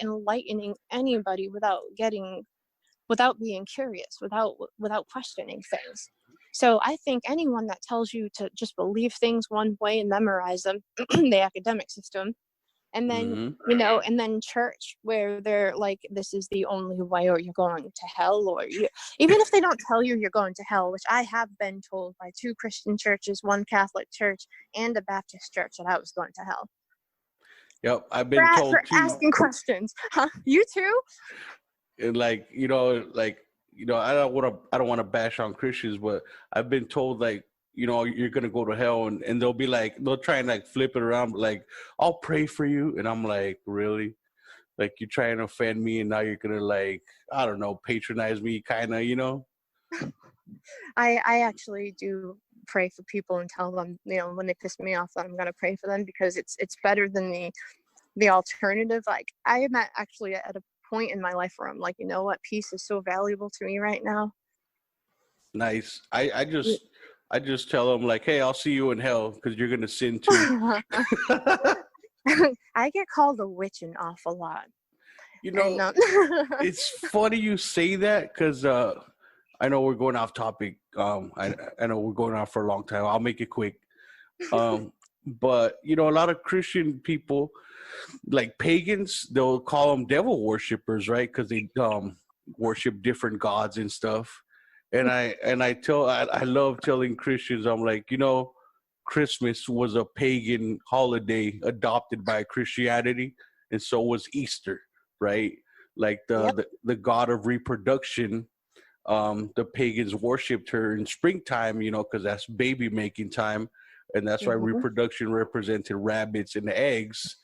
enlightening anybody without being curious, without questioning things. So I think anyone that tells you to just believe things one way and memorize them, the academic system, and then, Hmm. you know, and then church, where they're like, this is the only way, or you're going to hell, or you, even if they don't tell you you're going to hell, which I have been told by 2 Christian churches, 1 Catholic church, and a Baptist church, that I was going to hell Yep. I've for, been for told too. asking questions. Huh? You too? And like I don't want to bash on Christians, but I've been told like you're gonna go to hell, and they'll be like they'll try and like flip it around, like I'll pray for you, and I'm like really, like you're trying to offend me, and now you're gonna like I don't know patronize me, kind of, you know. I actually do pray for people and tell them, you know, when they piss me off, that I'm going to pray for them, because it's better than the alternative. Like, I am actually at a point in my life where I'm like, you know what, peace is so valuable to me right now. Nice. I just tell them like, hey, I'll see you in hell because you're gonna sin too. I get called a witch an awful lot, you and know, it's funny you say that because I know we're going off topic. I know we're going on for a long time. I'll make it quick. Um, but a lot of Christian people, like pagans, they'll call them devil worshippers, right? Because they worship different gods and stuff. And I love telling Christians, I'm like, Christmas was a pagan holiday adopted by Christianity, and so was Easter, right? Like the yep. the, the god of reproduction, the pagans worshipped her in springtime, because that's baby making time, and that's why Hmm. reproduction represented rabbits and eggs.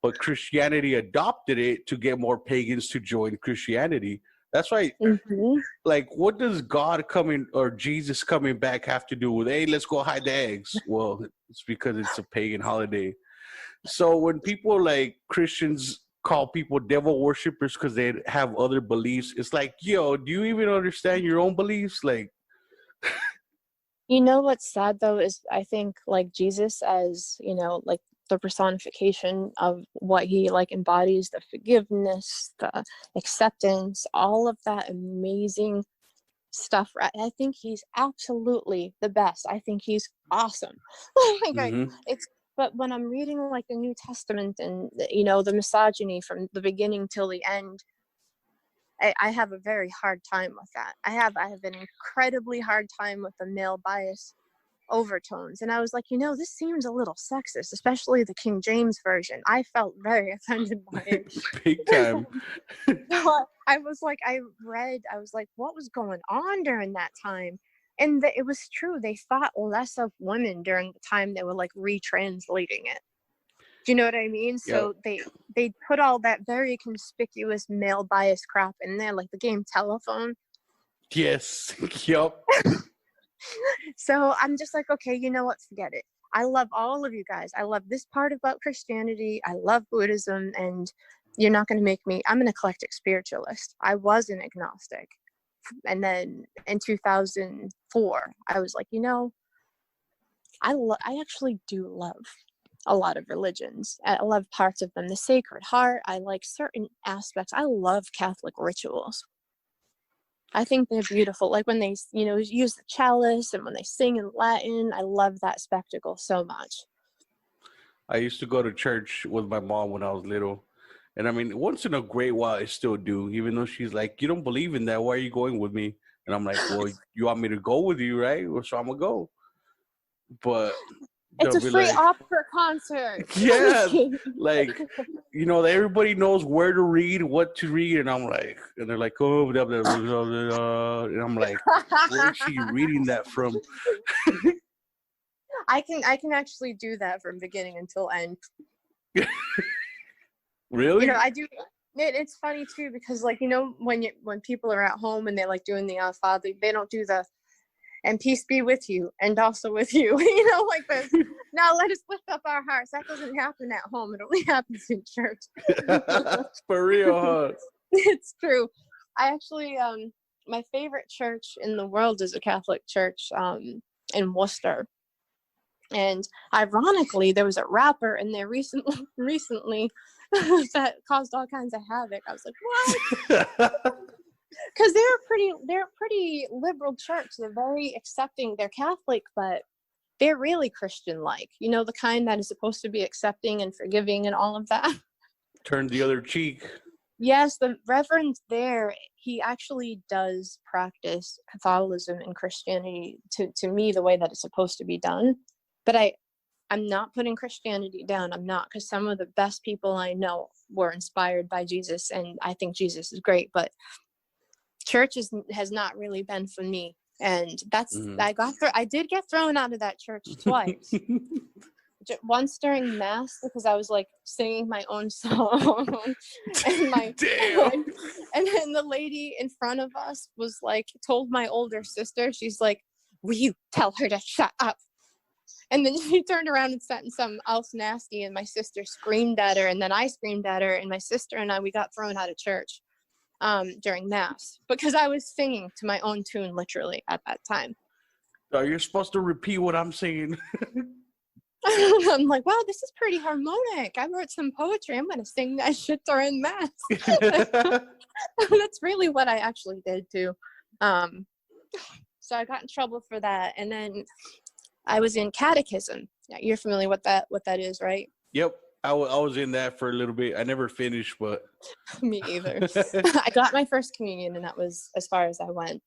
But Christianity adopted it to get more pagans to join Christianity. That's why, Hmm. like, what does God coming or Jesus coming back have to do with, hey, let's go hide the eggs? Well, it's because it's a pagan holiday. So when people like Christians call people devil worshippers because they have other beliefs, it's like, yo, do you even understand your own beliefs? Like, You know what's sad though is, I think, like, Jesus, as, you know, like the personification of what he like embodies, the forgiveness, the acceptance, all of that amazing stuff. Right? I think he's absolutely the best. I think he's awesome. like mm-hmm. it's but when I'm reading like the New Testament, and you know, the misogyny from the beginning till the end, I have a very hard time with that. I have an incredibly hard time with the male bias, overtones. And I was like, this seems a little sexist, especially the King James version. I felt very offended by it. Big time. So I was like, what was going on during that time? And it was true. They thought less of women during the time they were like retranslating it. Do you know what I mean? So they put all that very conspicuous male bias crap in there, like the game Telephone. Yes. Yep. So I'm just like, okay, you know what? Forget it. I love all of you guys. I love this part about Christianity. I love Buddhism. And you're not going to make me, I'm an eclectic spiritualist. I was an agnostic. And then in 2004, I was like, I actually do love a lot of religions. I love parts of them. The Sacred Heart. I like certain aspects. I love Catholic rituals. I think they're beautiful. Like when they, use the chalice and when they sing in Latin, I love that spectacle so much. I used to go to church with my mom when I was little. And I mean, once in a great while, I still do, even though she's like, you don't believe in that. Why are you going with me? And I'm like, well, you want me to go with you, right? Well, so I'm going to go. But it's a free opera concert. Yeah. Like, everybody knows where to read, what to read. And I'm like, and they're like, oh, blah, blah, blah, blah, blah. And I'm like, where is she reading that from? I can actually do that from beginning until end. Really? I do. It's funny too because when people are at home and they're like doing the Our Father, they don't do the "and peace be with you" and also with you. Like this. Now let us lift up our hearts. That doesn't happen at home. It only happens in church. For real, huh? It's true. I actually my favorite church in the world is a Catholic church in Worcester. And ironically, there was a rapper in there recently that caused all kinds of havoc. I was like, what? Because they're a pretty liberal church. They're very accepting. They're Catholic, but they're really Christian-like. The kind that is supposed to be accepting and forgiving and all of that. Turn the other cheek. Yes, the reverend there, he actually does practice Catholicism and Christianity to me the way that it's supposed to be done. But I'm not putting Christianity down. I'm not, because some of the best people I know were inspired by Jesus, and I think Jesus is great. But church has not really been for me, and that's I did get thrown out of that church twice. Once during mass because I was like singing my own song, and and then the lady in front of us was like told my older sister, she's like, "Will you tell her to shut up?" And then she turned around and said something else nasty, and my sister screamed at her, and then I screamed at her, and my sister and we got thrown out of church during mass because I was singing to my own tune literally at that time. So you're supposed to repeat what I'm singing. I'm like, wow, this is pretty harmonic. I wrote some poetry. I'm going to sing that shit during mass. That's really what I actually did too. So I got in trouble for that. And then I was in catechism. You're familiar with that is, right? Yep. I was in that for a little bit. I never finished, but. Me either. I got my first communion, and that was as far as I went.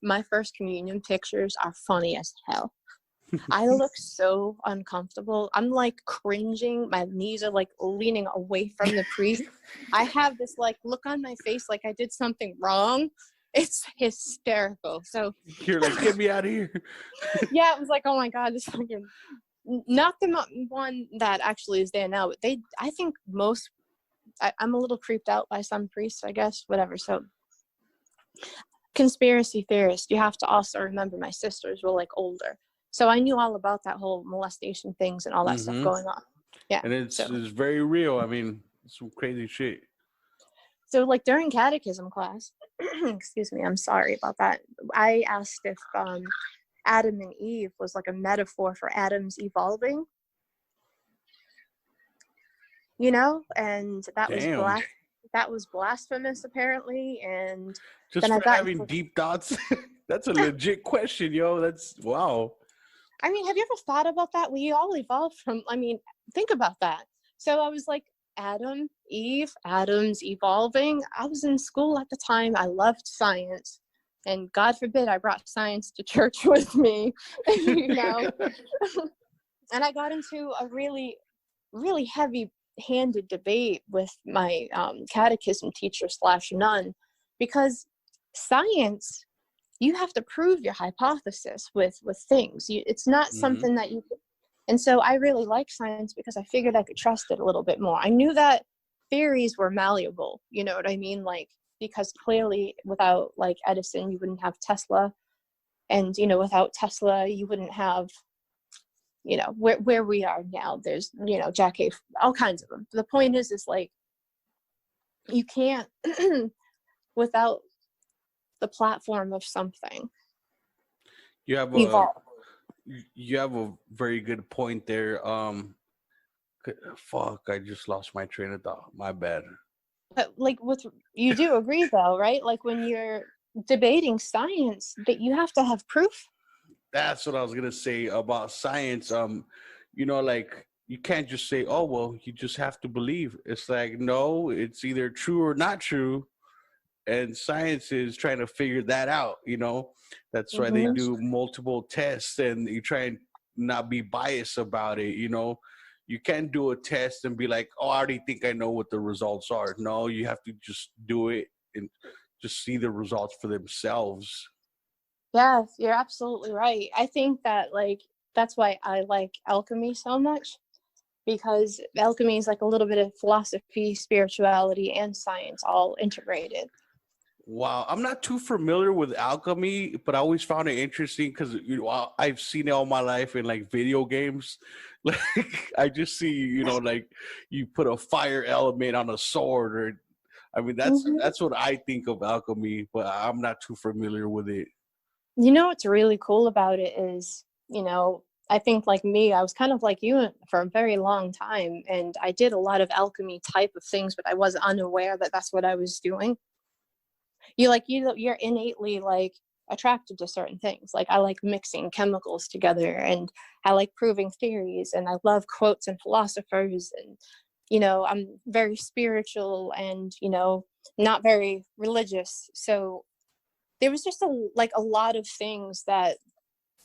My first communion pictures are funny as hell. I look so uncomfortable. I'm like cringing. My knees are like leaning away from the priest. I have this like look on my face like I did something wrong. It's hysterical. So you're like, get me out of here. Yeah, it was like, oh my God, this fucking not the one that actually is there now, but I think most I'm a little creeped out by some priests, I guess, whatever. So conspiracy theorist, you have to also remember my sisters were like older. So I knew all about that whole molestation things and all that stuff going on. Yeah. And it's very real. I mean, it's some crazy shit. So like during catechism class, excuse me, I'm sorry about that. I asked if Adam and Eve was like a metaphor for Adam's evolving. And that was blasphemous apparently. And just for having deep thoughts. That's a legit question, yo. That's wow. I mean, have you ever thought about that? We all evolved from, think about that. So I was like, Adam, Eve, Adam's evolving. I was in school at the time. I loved science. And God forbid I brought science to church with me, you know. And I got into a really, really heavy-handed debate with my catechism teacher / nun, because science, you have to prove your hypothesis with things. It's not Hmm. something that you. And so I really like science because I figured I could trust it a little bit more. I knew that theories were malleable, you know what I mean? Like, because clearly without like Edison, you wouldn't have Tesla. And, you know, without Tesla, you wouldn't have, you know, where we are now. There's, you know, Jack A, all kinds of them. The point is like, you can't, without the platform of something, You have a evolve. you have a very good point there. Fuck, I just lost my train of thought. My bad. But like you do agree though, right? Like when you're debating science, that you have to have proof. That's what I was gonna say about science. Like you can't just say, "Oh, well, you just have to believe." It's like, no, it's either true or not true, and science is trying to figure that out. That's why they Hmm. do multiple tests, and you try and not be biased about it. You can't do a test and be like, "Oh, I already think I know what the results are." No, you have to just do it and just see the results for themselves. Yeah, you're absolutely right. I think that like that's why I like alchemy so much, because alchemy is like a little bit of philosophy, spirituality, and science all integrated. Wow, I'm not too familiar with alchemy, but I always found it interesting because I've seen it all my life in like video games. Like I just see, like you put a fire element on a sword, or I mean Hmm. that's what I think of alchemy, but I'm not too familiar with it. You know what's really cool about it is, you know, I think like me, I was kind of like you for a very long time, and I did a lot of alchemy type of things, but I was unaware that that's what I was doing. You're innately like attracted to certain things. Like I like mixing chemicals together, and I like proving theories, and I love quotes and philosophers, and you know, I'm very spiritual and, you know, not very religious. So there was just a lot of things that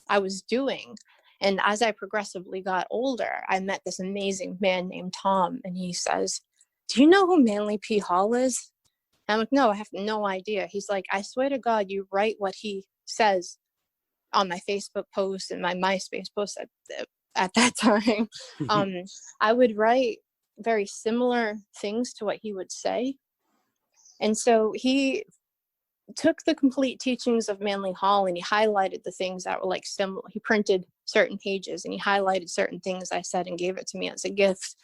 I was doing. And as I progressively got older, I met this amazing man named Tom, and he says, "Do you know who Manly P. Hall is?" I'm like, "No, I have no idea." He's like, "I swear to God, you write what he says on my Facebook post and my MySpace post at that time." Um, I would write very similar things to what he would say. And so he took the complete teachings of Manly Hall and he highlighted the things that were like similar. He printed certain pages and he highlighted certain things I said and gave it to me as a gift.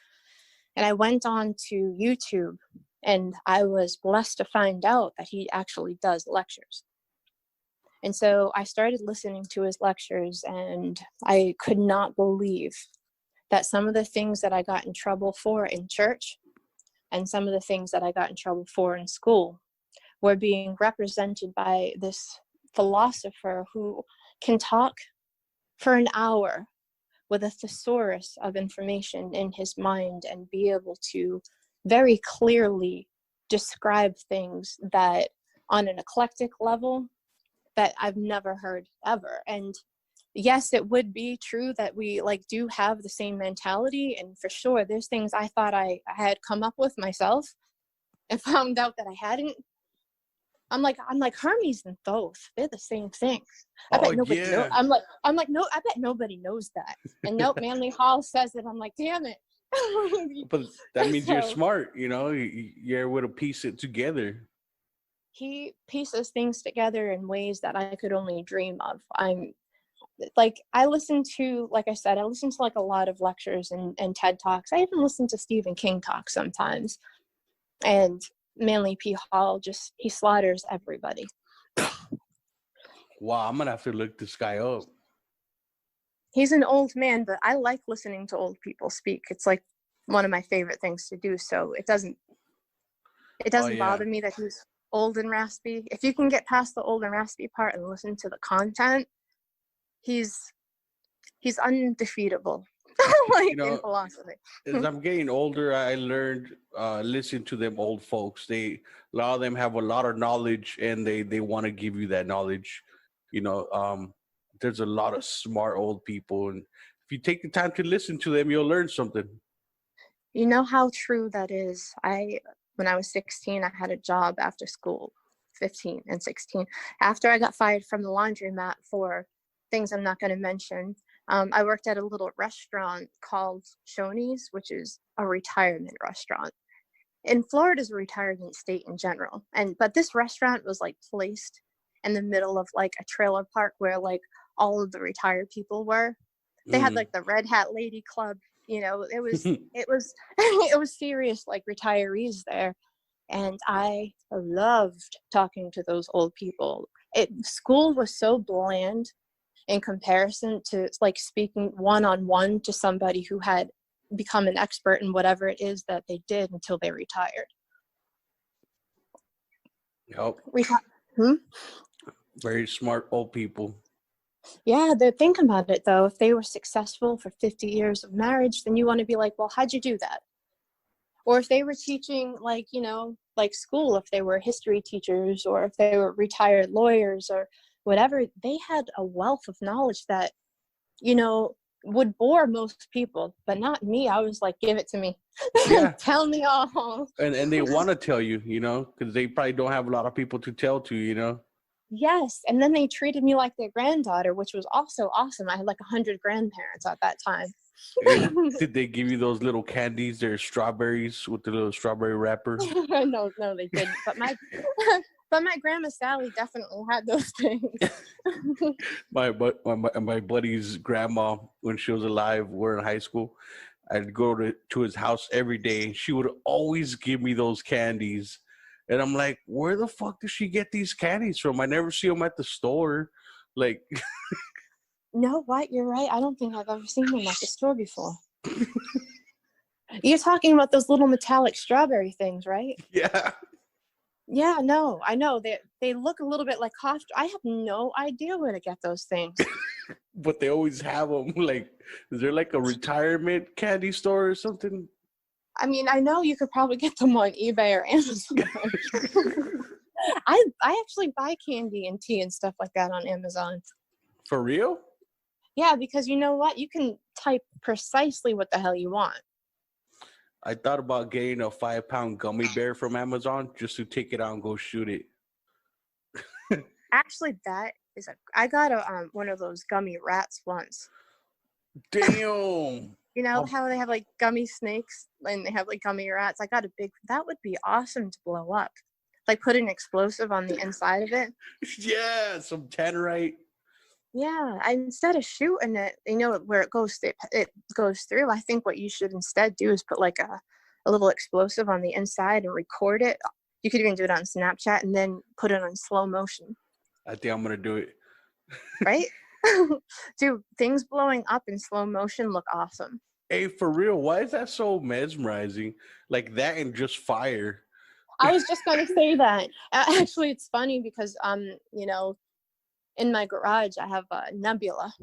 And I went on to YouTube, and I was blessed to find out that he actually does lectures. And so I started listening to his lectures, and I could not believe that some of the things that I got in trouble for in church and some of the things that I got in trouble for in school were being represented by this philosopher who can talk for an hour with a thesaurus of information in his mind and be able to very clearly describe things that on an eclectic level that I've never heard ever. And yes, it would be true that we like do have the same mentality, and for sure there's things I thought I had come up with myself and found out that I hadn't. I'm like Hermes and Thoth. They're the same thing. I Oh bet nobody know. yeah, I'm like no. I bet nobody knows that. And nope, Manly Hall says it. I'm like, damn it. but that means you're So smart. You're able to piece it together. he pieces things together in ways that I could only dream of. I'm like I listen to, like I said, I listen to like a lot of lectures and TED Talks. I even listen to Stephen King talk sometimes. And Manly P. Hall just he slaughters everybody. Wow, I'm gonna have to look this guy up. He's an old man, but I like listening to old people speak. It's like one of my favorite things to do. So it Oh doesn't yeah. bother me that he's old and raspy. If you can get past the old and raspy part and listen to the content, he's undefeatable. like You in know, philosophy. as I'm getting older, I learned listen to them old folks. A lot of them have a lot of knowledge, and they want to give you that knowledge. You know, there's a lot of smart old people, and if you take the time to listen to them, you'll learn something. You know how true that is. When I was 16, I had a job after school, 15 and 16. After I got fired from the laundromat for things I'm not going to mention, I worked at a little restaurant called Shoney's, which is a retirement restaurant. And Florida's a retirement state in general. But this restaurant was like placed in the middle of like a trailer park where like all of the retired people were. They had Mm. like the Red Hat Lady Club. It was it was serious like retirees there, and I loved talking to those old people. School was so bland in comparison to like speaking one-on-one to somebody who had become an expert in whatever it is that they did until they retired. Yep, Hmm? very smart old people. Yeah, they're thinking about it though. If they were successful for 50 years of marriage, then you want to be like, well, how'd you do that? Or if they were teaching like, like school, if they were history teachers or if they were retired lawyers or whatever, they had a wealth of knowledge that, you know, would bore most people, but not me. I was like, give it to me. Yeah, Tell me all. and they want to tell you, you know, because they probably don't have a lot of people to tell to, you know. Yes. And then they treated me like their granddaughter, which was also awesome. I had like 100 grandparents at that time. Did they give you those little candies? They're strawberries with the little strawberry wrapper. No, they didn't. But my but my grandma Sally definitely had those things. My buddy's grandma, when she was alive, we're in high school. I'd go to his house every day. She would always give me those candies, and I'm like, where the fuck does she get these candies from? I never see them at the store. Like, No, what? You're right. I don't think I've ever seen them at the store before. You're talking about those little metallic strawberry things, right? yeah, Yeah, no, I know. They look a little bit like cough. I have no idea where to get those things. but they always have them. Like, is there like a retirement candy store or something? I mean, I know you could probably get them on eBay or Amazon. I actually buy candy and tea and stuff like that on Amazon. For real? Yeah, because you know what? You can type precisely what the hell you want. I thought about getting a 5-pound gummy bear from Amazon just to take it out and go shoot it. Actually, I got one of those gummy rats once. Damn. You know how they have like gummy snakes and they have like gummy rats? I got that would be awesome to blow up. Like put an explosive on the inside of it. Yeah, some tannerite. Yeah, instead of shooting it, where it goes through. I think what you should instead do is put like a little explosive on the inside and record it. You could even do it on Snapchat and then put it on slow motion. I think I'm gonna do it. Right? Dude, things blowing up in slow motion look awesome. Hey, for real, why is that so mesmerizing? Like that and just fire. I was just going to say that. Actually, it's funny because in my garage I have a nebula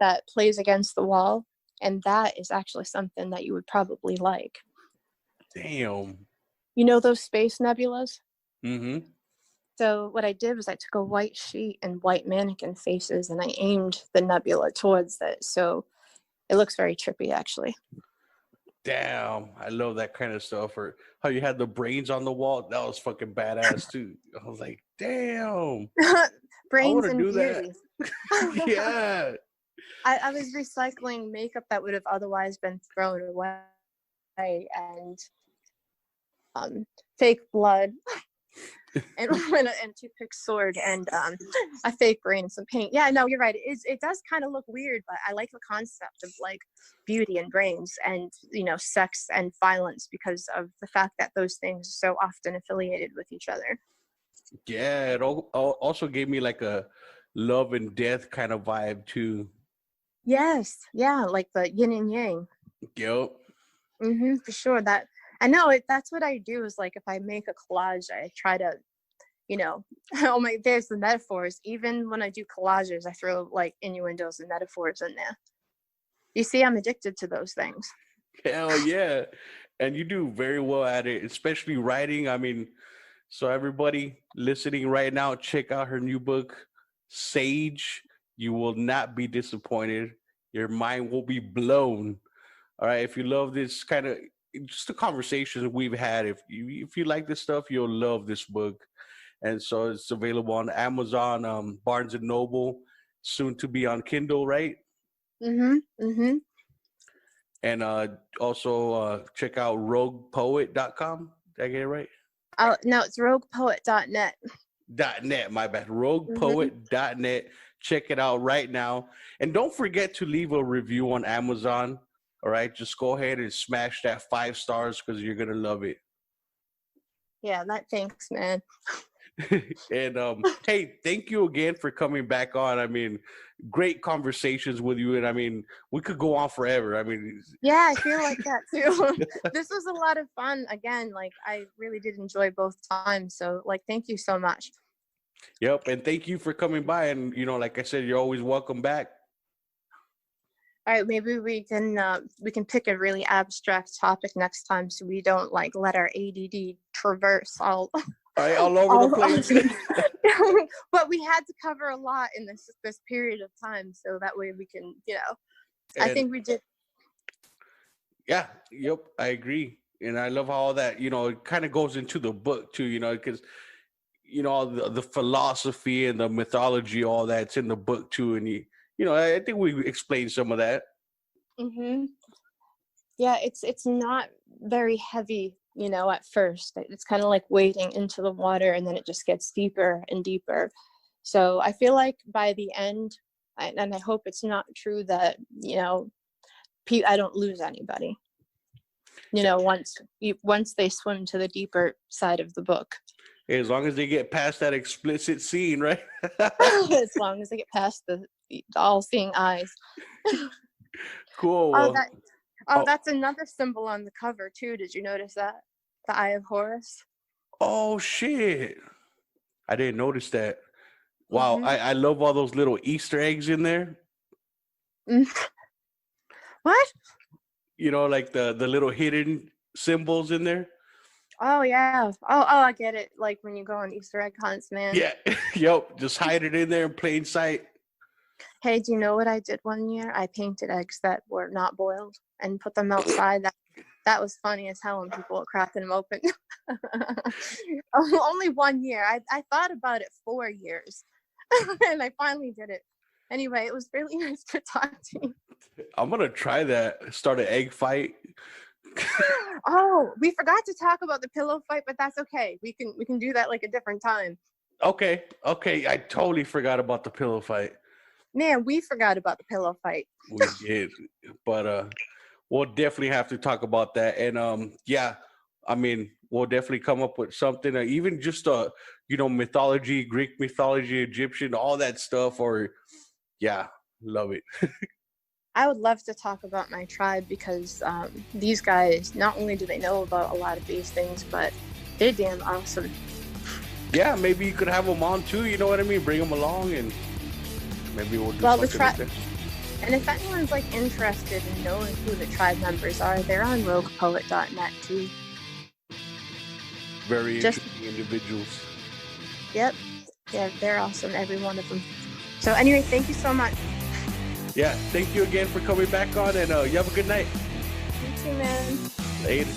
that plays against the wall, and that is actually something that you would probably like. Damn. You know those space nebulas? Mm-hmm. So what I did was I took a white sheet and white mannequin faces and I aimed the nebula towards it. So it looks very trippy, actually. Damn. I love that kind of stuff. Or how you had the brains on the wall. That was fucking badass too. I was like, damn. Brains I and do beauty. that. Yeah. I was recycling makeup that would have otherwise been thrown away and fake blood and a toothpick sword and a fake brain and some paint. Yeah, no, you're right. It does kind of look weird, but I like the concept of like beauty and brains and sex and violence because of the fact that those things are so often affiliated with each other. Yeah, it also gave me like a love and death kind of vibe too. Yes, yeah, like the yin and yang. Yep. For sure. That I know it. That's what I do. Is like if I make a collage, I try to, there's the metaphors. Even when I do collages, I throw like innuendos and metaphors in there. You see, I'm addicted to those things. Hell yeah. And you do very well at it, especially writing. I mean, so everybody listening right now, check out her new book, Sage. You will not be disappointed. Your mind will be blown. All right. If you love this kind of just the conversations we've had, if you like this stuff, you'll love this book. And so it's available on Amazon, Barnes and Noble, soon to be on Kindle, right? And also check out roguepoet.com. Did I get it right? Oh, no, it's roguepoet.net. .net, my bad. Roguepoet.net. Check it out right now. And don't forget to leave a review on Amazon. All right. Just go ahead and smash that 5 stars because you're going to love it. Yeah, thanks, man. And hey, thank you again for coming back on. I mean, great conversations with you, and I mean, we could go on forever. I mean, yeah, I feel like that too. This was a lot of fun. Again, like I really did enjoy both times. So, like, thank you so much. Yep, and thank you for coming by. And like I said, you're always welcome back. All right, maybe we can pick a really abstract topic next time, so we don't like let our ADD traverse all over the place. But we had to cover a lot in this period of time, so that way we can, I think we did. Yeah, yep, I agree, and I love how all that it kind of goes into the book too, because the philosophy and the mythology, all that's in the book too, and I think we explained some of that. Yeah, it's not very heavy. At first, it's kind of like wading into the water, and then it just gets deeper and deeper. So I feel like by the end, and I hope it's not true that, I don't lose anybody, once they swim to the deeper side of the book. As long as they get past that explicit scene, right? As long as they get past the all-seeing eyes. Cool. That's another symbol on the cover too. Did you notice that? The Eye of Horus. Oh shit! I didn't notice that. Wow, I love all those little Easter eggs in there. What? Like the little hidden symbols in there. Oh yeah. Oh, I get it. Like when you go on Easter egg hunts, man. Yeah. Yep. Just hide it in there in plain sight. Hey, do you know what I did one year? I painted eggs that were not boiled and put them outside. That was funny as hell when people were cracking them open. Only 1 year. I thought about it 4 years. And I finally did it. Anyway, it was really nice to talk to you. I'm going to try that. Start an egg fight. Oh, we forgot to talk about the pillow fight, but that's okay. We can do that like a different time. Okay. I totally forgot about the pillow fight. Man, we forgot about the pillow fight. We did. But we'll definitely have to talk about that. And yeah, I mean, we'll definitely come up with something, even just mythology, Greek mythology, Egyptian, all that stuff. Or yeah, love it. I would love to talk about my tribe because these guys, not only do they know about a lot of these things, but they're damn awesome. Yeah, maybe you could have them on too. You know what I mean? Bring them along, and maybe we'll do something like that. And if anyone's like interested in knowing who the tribe members are, they're on roguepoet.net too. Very interesting individuals. Yep. Yeah, they're awesome, every one of them. So anyway, thank you so much. Yeah, thank you again for coming back on, and you have a good night. You too, man. Later.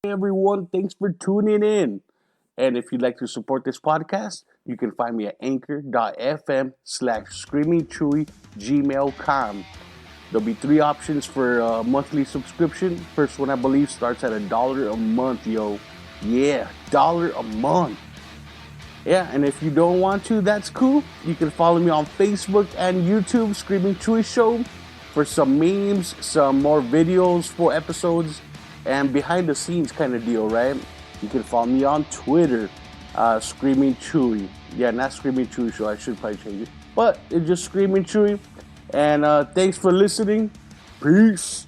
Hey everyone, thanks for tuning in. And if you'd like to support this podcast, you can find me at anchor.fm/screamingchewy@gmail.com. There'll be 3 options for a monthly subscription. First one, I believe, starts at $1 a month, yo. Yeah, $1 a month. Yeah, and if you don't want to, that's cool. You can follow me on Facebook and YouTube, Screaming Chewy Show, for some memes, some more videos, 4 episodes, and behind the scenes kind of deal, right? You can follow me on Twitter, Screaming Chewy. Yeah, not Screaming Chewy Show. I should probably change it, but it's just Screaming Chewy. And thanks for listening. Peace.